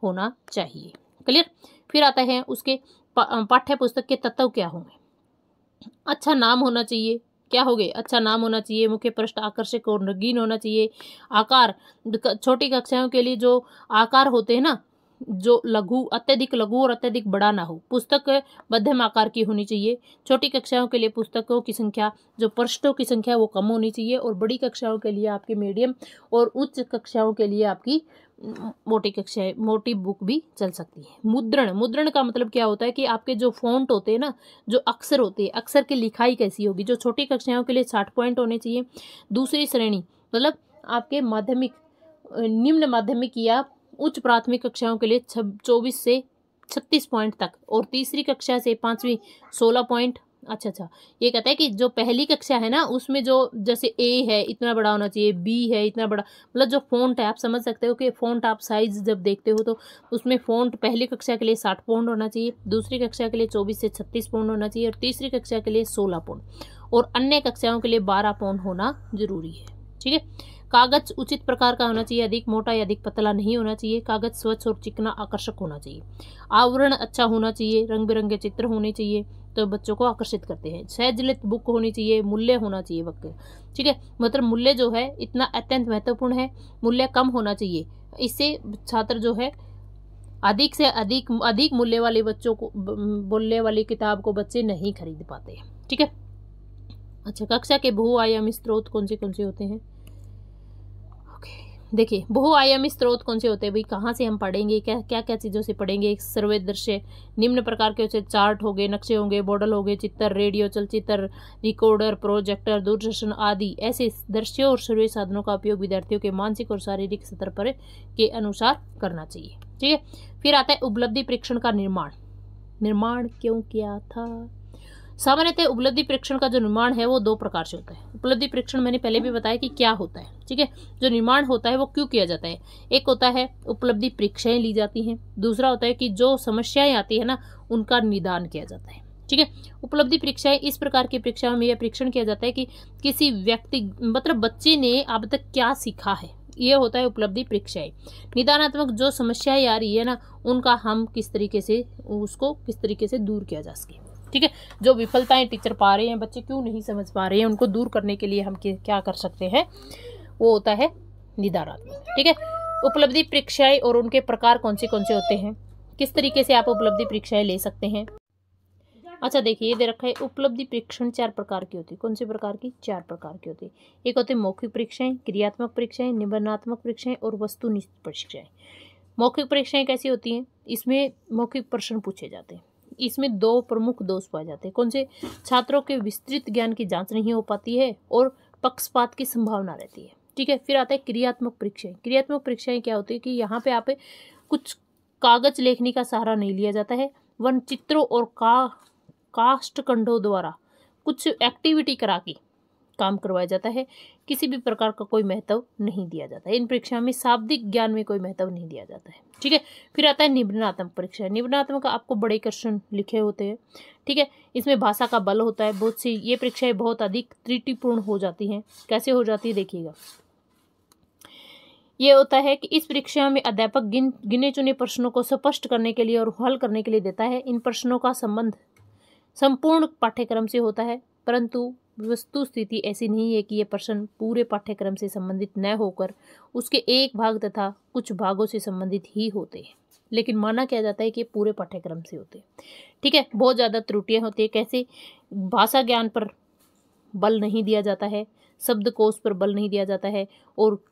होना चाहिए। क्लियर। फिर आता है उसके पाठ्य पुस्तक के तत्व क्या होंगे। अच्छा नाम होना चाहिए, क्या हो गए, अच्छा नाम होना चाहिए, मुख्य पृष्ठ आकर्षक और रंगीन होना चाहिए, आकार, छोटी कक्षाओं के लिए जो आकार होते हैं ना, जो लघु, अत्यधिक लघु और अत्यधिक बड़ा ना हो, पुस्तक मध्यम आकार की होनी चाहिए। छोटी कक्षाओं के लिए पुस्तकों की संख्या, जो पृष्ठों की संख्या वो कम होनी चाहिए, और बड़ी कक्षाओं के लिए आपकी मीडियम और उच्च कक्षाओं के लिए आपकी मोटी कक्षाएं, मोटी बुक भी चल सकती है। मुद्रण, मुद्रण का मतलब क्या होता है कि आपके जो फॉन्ट होते हैं ना, जो अक्षर होते हैं, अक्षर की लिखाई कैसी होगी, जो छोटी कक्षाओं के लिए 60 पॉइंट होने चाहिए। दूसरी श्रेणी मतलब आपके माध्यमिक, निम्न माध्यमिक या उच्च प्राथमिक कक्षाओं के लिए 24 से 36 पॉइंट तक, और तीसरी कक्षा से 5वीं 16 पॉइंट। अच्छा, ये कहता है कि जो पहली कक्षा है ना, उसमें जो जैसे ए है इतना बड़ा होना चाहिए, बी है इतना बड़ा, मतलब जो फ़ॉन्ट है आप समझ सकते हो कि फ़ॉन्ट आप साइज जब देखते हो तो उसमें फ़ॉन्ट पहली कक्षा के लिए 60 पॉइंट होना चाहिए, दूसरी कक्षा के लिए 24 से 36 पॉइंट होना चाहिए, और तीसरी कक्षा के लिए 16 पॉइंट, और अन्य कक्षाओं के लिए 12 पॉइंट होना जरूरी है, ठीक है। कागज उचित प्रकार का होना चाहिए, अधिक मोटा या अधिक पतला नहीं होना चाहिए। कागज स्वच्छ और चिकना आकर्षक होना चाहिए। आवरण अच्छा होना चाहिए, रंग बिरंगे चित्र होने चाहिए तो बच्चों को आकर्षित करते हैं। सहजलित बुक होनी चाहिए, मूल्य होना चाहिए वक्त, ठीक है, मतलब मूल्य जो है इतना अत्यंत महत्वपूर्ण है, मूल्य कम होना चाहिए। इससे छात्र जो है अधिक से अधिक मूल्य वाले बच्चों को, मूल्य वाली किताब को बच्चे नहीं खरीद पाते, ठीक है। अच्छा, कक्षा के बहुआयामी स्रोत कौन से होते हैं। देखिए, बहुआयामी स्रोत कौन से होते हैं भाई, कहाँ से हम पढ़ेंगे, क्या क्या चीज़ों से पढ़ेंगे। एक सर्वे दृश्य, निम्न प्रकार के चार्ट हो गए, नक्शे होंगे, मॉडल हो गए, चित्र, रेडियो, चलचित्र, रिकॉर्डर, प्रोजेक्टर, दूरदर्शन आदि ऐसे दृश्यों और सर्वे साधनों का उपयोग विद्यार्थियों के मानसिक और शारीरिक स्तर पर के अनुसार करना चाहिए, ठीक है। फिर आता है उपलब्धि परीक्षण का निर्माण क्यों किया था। सामान्यतः उपलब्धि परीक्षण का जो निर्माण है वो 2 प्रकार से होता है। उपलब्धि परीक्षण मैंने पहले भी बताया कि क्या होता है, ठीक है। जो निर्माण होता है वो क्यों किया जाता है। एक होता है उपलब्धि परीक्षाएं ली जाती हैं, दूसरा होता है कि जो समस्याएं आती है ना उनका निदान किया जाता है, ठीक है। उपलब्धि परीक्षाएं, इस प्रकार की परीक्षाओं में यह परीक्षण किया जाता है कि किसी व्यक्ति, मतलब बच्चे ने अब तक क्या सीखा है, ये होता है उपलब्धि परीक्षाएं। निदानात्मक, जो समस्याएं आ रही है ना उनका हम किस तरीके से दूर किया जा सके, ठीक है। जो विफलताएं टीचर पा रहे हैं, बच्चे क्यों नहीं समझ पा रहे हैं, उनको दूर करने के लिए हम क्या कर सकते हैं, वो होता है निदानात्मक, ठीक है। उपलब्धि परीक्षाएं और उनके प्रकार कौन से होते हैं, किस तरीके से आप उपलब्धि परीक्षाएं ले सकते हैं। अच्छा देखिए, ये दे रखा है उपलब्धि परीक्षण 4 प्रकार की होती है। कौन से प्रकार की, 4 प्रकार की होती है। एक होते हैं मौखिक परीक्षाएं, क्रियात्मक परीक्षाएं, निबंधात्मक परीक्षाएं और वस्तुनिष्ठ परीक्षाएं। मौखिक परीक्षाएं कैसी होती हैं, इसमें मौखिक प्रश्न पूछे जाते हैं। इसमें 2 प्रमुख दोष पाए जाते हैं। कौन से, छात्रों के विस्तृत ज्ञान की जांच नहीं हो पाती है और पक्षपात की संभावना रहती है, ठीक है। फिर आता है क्रियात्मक परीक्षाएं। क्रियात्मक परीक्षाएं क्या होती है कि यहाँ पे आप कुछ कागज लेखनी का सहारा नहीं लिया जाता है, वन चित्रों और काष्ठखंडों द्वारा कुछ एक्टिविटी करा के काम करवाया जाता है। किसी भी प्रकार का कोई महत्व नहीं दिया जाता है। इन परीक्षाओं में शाब्दिक ज्ञान में कोई महत्व नहीं दिया जाता है, ठीक है। फिर आता है निबंधात्मक परीक्षा। निबंधात्मक आपको बड़े क्वेश्चन लिखे होते हैं, ठीक है। इसमें भाषा का बल होता है। बहुत सी ये परीक्षाएं बहुत अधिक त्रुटिपूर्ण हो जाती हैं। कैसे हो जाती है देखिएगा, ये होता है कि इस परीक्षा में अध्यापक गिने चुने प्रश्नों को स्पष्ट करने के लिए और हल करने के लिए देता है। इन प्रश्नों का संबंध संपूर्ण पाठ्यक्रम से होता है, परंतु वस्तु स्थिति ऐसी नहीं है कि ये प्रश्न पूरे पाठ्यक्रम से संबंधित न होकर उसके एक भाग तथा कुछ भागों से संबंधित ही होते हैं, लेकिन माना किया जाता है कि पूरे पाठ्यक्रम से होते हैं, ठीक है। बहुत ज़्यादा त्रुटियां होती है। कैसे, भाषा ज्ञान पर बल नहीं दिया जाता है, शब्दकोश पर बल नहीं दिया जाता है और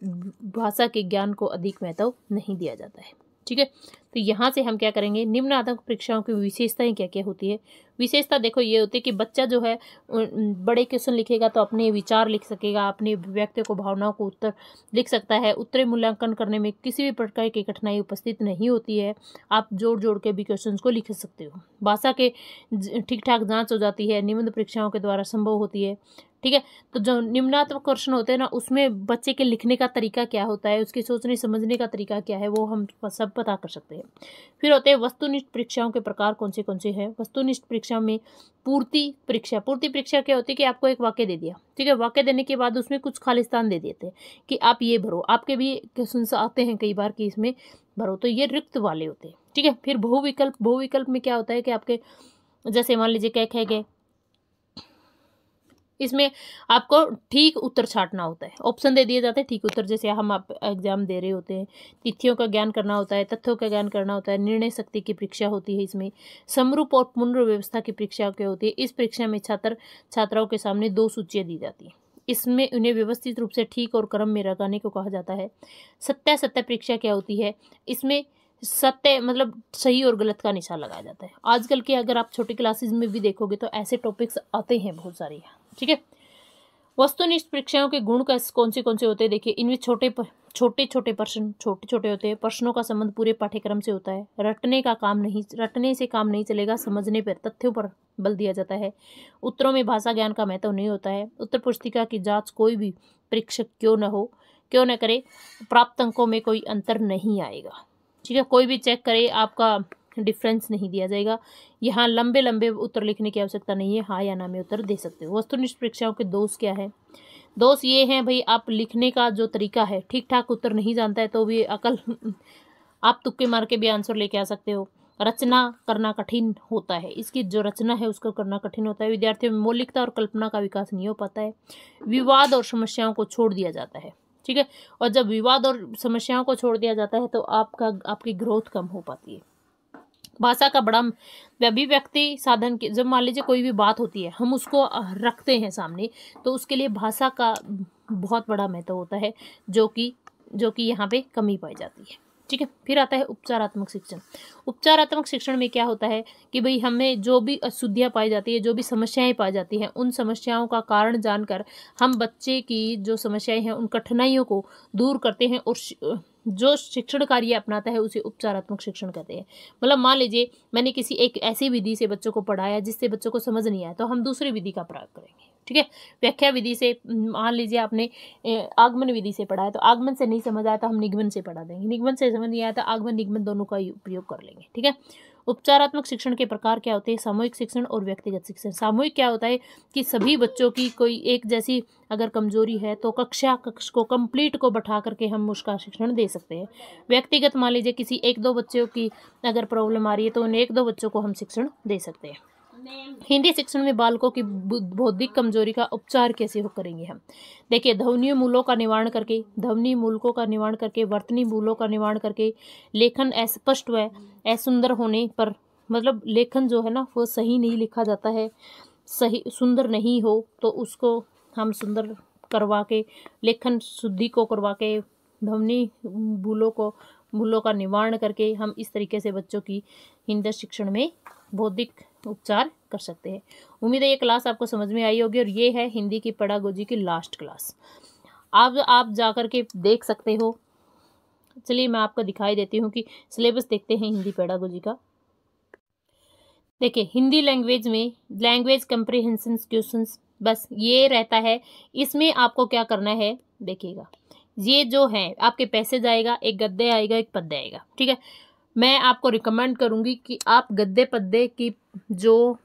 भाषा के ज्ञान को अधिक महत्व नहीं दिया जाता है, ठीक है। तो यहाँ से हम क्या करेंगे, निम्नात्मक परीक्षाओं की विशेषताएं क्या क्या होती है। विशेषता देखो ये होती है कि बच्चा जो है बड़े क्वेश्चन लिखेगा तो अपने विचार लिख सकेगा, अपनी अभिव्यक्तियों को, भावनाओं को उत्तर लिख सकता है। उत्तरीय मूल्यांकन करने में किसी भी प्रकार की कठिनाई उपस्थित नहीं होती है, आप जोड़ जोड़ के भी क्वेश्चन को लिख सकते हो। भाषा के ठीक ठाक जांच हो जाती है, निबंध परीक्षाओं के द्वारा संभव होती है। ठीक है, तो जो निम्नात्मक क्वेश्चन होते हैं ना, उसमें बच्चे के लिखने का तरीका क्या होता है, उसके सोचने समझने का तरीका क्या है, वो हम सब पता कर सकते हैं। फिर होते हैं वस्तुनिष्ठ परीक्षाओं के प्रकार कौन से हैं। वस्तुनिष्ठ परीक्षा में पूर्ति परीक्षा क्या होती है कि आपको एक वाक्य दे दिया, ठीक है, वाक्य देने के बाद उसमें कुछ खालिस्तान दे देते हैं कि आप ये भरो। आपके भी क्वेश्चन आते हैं कई बार कि इसमें भरो, तो ये रिक्त वाले होते हैं। ठीक है, फिर बहुविकल्प में क्या होता है कि आपके जैसे मान लीजिए क्या कहेंगे, इसमें आपको ठीक उत्तर छांटना होता है, ऑप्शन दे दिए जाते हैं ठीक उत्तर। जैसे हम आप एग्जाम दे रहे होते हैं, तिथियों का ज्ञान करना होता है, तथ्यों का ज्ञान करना होता है, निर्णय शक्ति की परीक्षा होती है। इसमें समरूप और पुनर्व्यवस्था की परीक्षा क्या होती है। इस परीक्षा में छात्राओं के सामने 2 सूचियां दी जाती हैं, इसमें उन्हें व्यवस्थित रूप से ठीक और क्रम में लगाने को कहा जाता है। सत्य परीक्षा क्या होती है, इसमें सत्य मतलब सही और गलत का निशान लगाया जाता है। आजकल के अगर आप छोटी क्लासेस में भी देखोगे तो ऐसे टॉपिक्स आते हैं बहुत सारे। ठीक है, वस्तुनिष्ठ परीक्षाओं के गुण कौन से होते हैं। देखिए, इनमें छोटे प्रश्न छोटे होते हैं। प्रश्नों का संबंध पूरे पाठ्यक्रम से होता है। रटने से काम नहीं चलेगा, समझने पर, तथ्यों पर बल दिया जाता है। उत्तरों में भाषा ज्ञान का महत्व नहीं होता है। उत्तर पुस्तिका की जांच कोई भी परीक्षक क्यों न करे, प्राप्त अंकों में कोई अंतर नहीं आएगा। ठीक है, कोई भी चेक करे, आपका डिफरेंस नहीं दिया जाएगा। यहाँ लंबे उत्तर लिखने की आवश्यकता नहीं है, हाँ या ना में उत्तर दे सकते हो। वस्तुनिष्ठ परीक्षाओं के दोष क्या है। दोष ये हैं भाई, आप लिखने का जो तरीका है, ठीक ठाक उत्तर नहीं जानता है तो भी आप तुक्के मार के भी आंसर लेके आ सकते हो। रचना करना कठिन होता है, इसकी जो रचना है उसको करना कठिन होता है। विद्यार्थियों में मौलिकता और कल्पना का विकास नहीं हो पाता है। विवाद और समस्याओं को छोड़ दिया जाता है। ठीक है, और जब विवाद और समस्याओं को छोड़ दिया जाता है तो आपकी ग्रोथ कम हो पाती है। भाषा का बड़ा अभिव्यक्ति साधन के, जब मान लीजिए कोई भी बात होती है, हम उसको रखते हैं सामने, तो उसके लिए भाषा का बहुत बड़ा महत्व होता है, जो कि यहाँ पे कमी पाई जाती है। ठीक है, फिर आता है उपचारात्मक शिक्षण। उपचारात्मक शिक्षण में क्या होता है कि भाई हमें जो भी अशुद्धियाँ पाई जाती है, जो भी समस्याएं पाई जाती हैं, उन समस्याओं का कारण जानकर हम बच्चे की जो समस्याएं हैं उन कठिनाइयों को दूर करते हैं और जो शिक्षण कार्य अपनाता है उसे उपचारात्मक शिक्षण कहते हैं। मतलब मान लीजिए मैंने किसी एक ऐसी विधि से बच्चों को पढ़ाया जिससे बच्चों को समझ नहीं आया, तो हम दूसरी विधि का प्रयोग करेंगे। ठीक है, व्याख्या विधि से, मान लीजिए आपने आगमन विधि से पढ़ा है, तो आगमन से नहीं समझ आया तो हम निगमन से पढ़ा देंगे, निगमन से समझ नहीं आया तो आगमन निगमन दोनों का उपयोग कर लेंगे। ठीक है, उपचारात्मक शिक्षण के प्रकार क्या होते हैं। सामूहिक शिक्षण और व्यक्तिगत शिक्षण। सामूहिक क्या होता है कि सभी बच्चों की कोई एक जैसी अगर कमजोरी है तो कक्ष को कंप्लीट को बैठा करके हम उसका शिक्षण दे सकते हैं। व्यक्तिगत, मान लीजिए किसी 1-2 बच्चों की अगर प्रॉब्लम आ रही है तो उन 1-2 बच्चों को हम शिक्षण दे सकते हैं। हिंदी शिक्षण में बालकों की बौद्धिक कमजोरी का उपचार कैसे करेंगे हम। देखिए, ध्वनि मूलों का निवारण करके, वर्तनी मूलों का निवारण करके, लेखन अस्पष्ट व असुंदर होने पर, मतलब लेखन जो है ना वो सही नहीं लिखा जाता है, सही सुंदर नहीं हो तो उसको हम सुंदर करवा के, लेखन शुद्धि को करवा के, ध्वनि मूलों का निवारण करके हम इस तरीके से बच्चों की हिंदी शिक्षण में बौद्धिक उपचार कर सकते हैं। उम्मीद है ये क्लास आपको समझ में आई होगी और ये है हिंदी की पेडागोजी की लास्ट क्लास। आप जाकर के देख सकते हो। चलिए मैं आपको दिखाई देती हूँ कि सिलेबस देखते हैं हिंदी पेडागोजी का। देखिए, हिंदी लैंग्वेज में लैंग्वेज कंप्रीहेंशन क्वेश्चंस बस ये रहता है। इसमें आपको क्या करना है, देखिएगा, ये जो है आपके पैसेज आएगा, एक गद्य आएगा, एक पद्य आएगा। ठीक है, मैं आपको रिकमेंड करूंगी कि आप गद्य पद्य की जो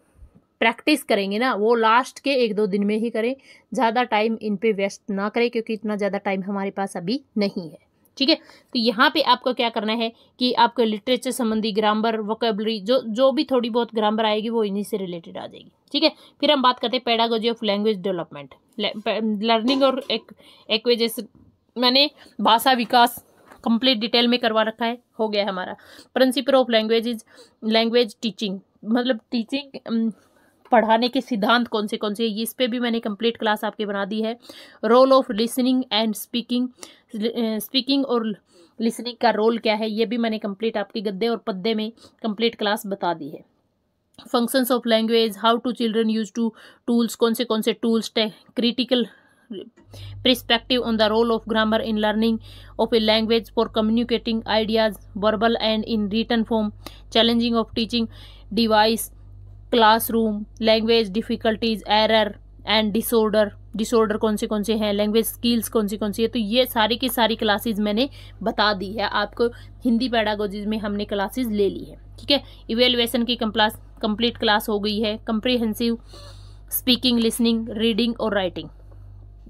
प्रैक्टिस करेंगे ना वो लास्ट के 1-2 दिन में ही करें, ज़्यादा टाइम इन पे वेस्ट ना करें क्योंकि इतना ज़्यादा टाइम हमारे पास अभी नहीं है। ठीक है, तो यहाँ पे आपको क्या करना है कि आपको लिटरेचर संबंधी ग्रामर, वोकैबुलरी, जो भी थोड़ी बहुत ग्रामर आएगी वो इन्हीं से रिलेटेड आ जाएगी। ठीक है, फिर हम बात करते हैं pedagogy of language development, learning और एक्विजिशन। मैंने भाषा विकास कंप्लीट डिटेल में करवा रखा है, हो गया हमारा। प्रिंसिपल ऑफ लैंग्वेज टीचिंग, मतलब टीचिंग पढ़ाने के सिद्धांत कौन से हैं, इस पे भी मैंने कंप्लीट क्लास आपकी बना दी है। Role of listening and speaking, speaking और लिसनिंग का रोल क्या है, ये भी मैंने कंप्लीट आपकी गद्दे और पद्दे में कंप्लीट क्लास बता दी है। Functions of language, how to children use to tools, कौन से tools, critical perspective on the role of grammar in learning of a language for communicating ideas verbal and in written form, challenging of teaching device, classroom, language difficulties, error and disorder कौन से हैं, language skills कौन सी है। तो ये सारी की सारी क्लासेस मैंने बता दी है आपको। हिंदी पेडागोजी में हमने क्लासेस ले ली है, ठीक है। इवेल्युएशन की कंप्लीट क्लास हो गई है। कंप्रीहेंसिव स्पीकिंग, लिसनिंग, रीडिंग और राइटिंग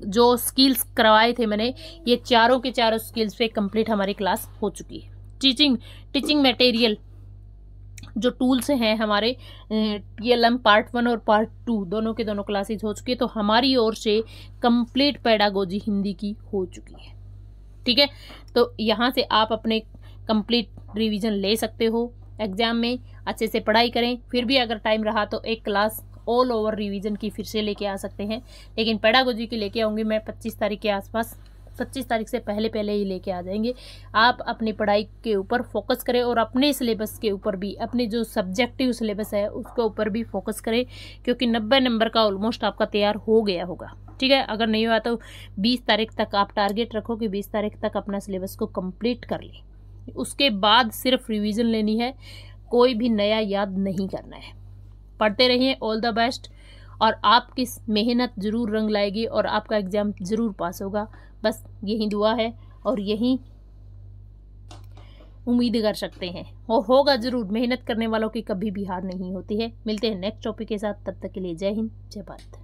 जो स्किल्स करवाए थे मैंने, ये चारों के चारों स्किल्स पे कंप्लीट हमारी क्लास हो चुकी है। टीचिंग मटेरियल जो टूल्स हैं हमारे, TLM पार्ट 1 और पार्ट 2 दोनों के दोनों क्लासेस हो चुकी है। तो हमारी ओर से कंप्लीट पेडागोजी हिंदी की हो चुकी है, ठीक है। तो यहाँ से आप अपने कंप्लीट रिवीजन ले सकते हो। एग्जाम में अच्छे से पढ़ाई करें, फिर भी अगर टाइम रहा तो एक क्लास ऑल ओवर रिवीजन की फिर से लेके आ सकते हैं, लेकिन पेडागोजी की लेके आऊँगी मैं 25 तारीख के आसपास। 25 तारीख से पहले ही लेके आ जाएंगे। आप अपनी पढ़ाई के ऊपर फोकस करें और अपने सिलेबस के ऊपर भी, अपने जो सब्जेक्टिव सिलेबस है उसके ऊपर भी फोकस करें, क्योंकि 90 नंबर का ऑलमोस्ट आपका तैयार हो गया होगा, ठीक है। अगर नहीं हुआ तो 20 तारीख तक आप टारगेट रखो कि 20 तारीख तक अपना सिलेबस को कंप्लीट कर लें। उसके बाद सिर्फ रिवीजन लेनी है, कोई भी नया याद नहीं करना है। पढ़ते रहिए। All the best. और आपकी मेहनत ज़रूर रंग लाएगी और आपका एग्ज़ाम ज़रूर पास होगा। बस यही दुआ है और यही उम्मीद कर सकते हैं, और होगा ज़रूर। मेहनत करने वालों की कभी भी हार नहीं होती है। मिलते हैं नेक्स्ट टॉपिक के साथ, तब तक के लिए जय हिंद, जय भारत।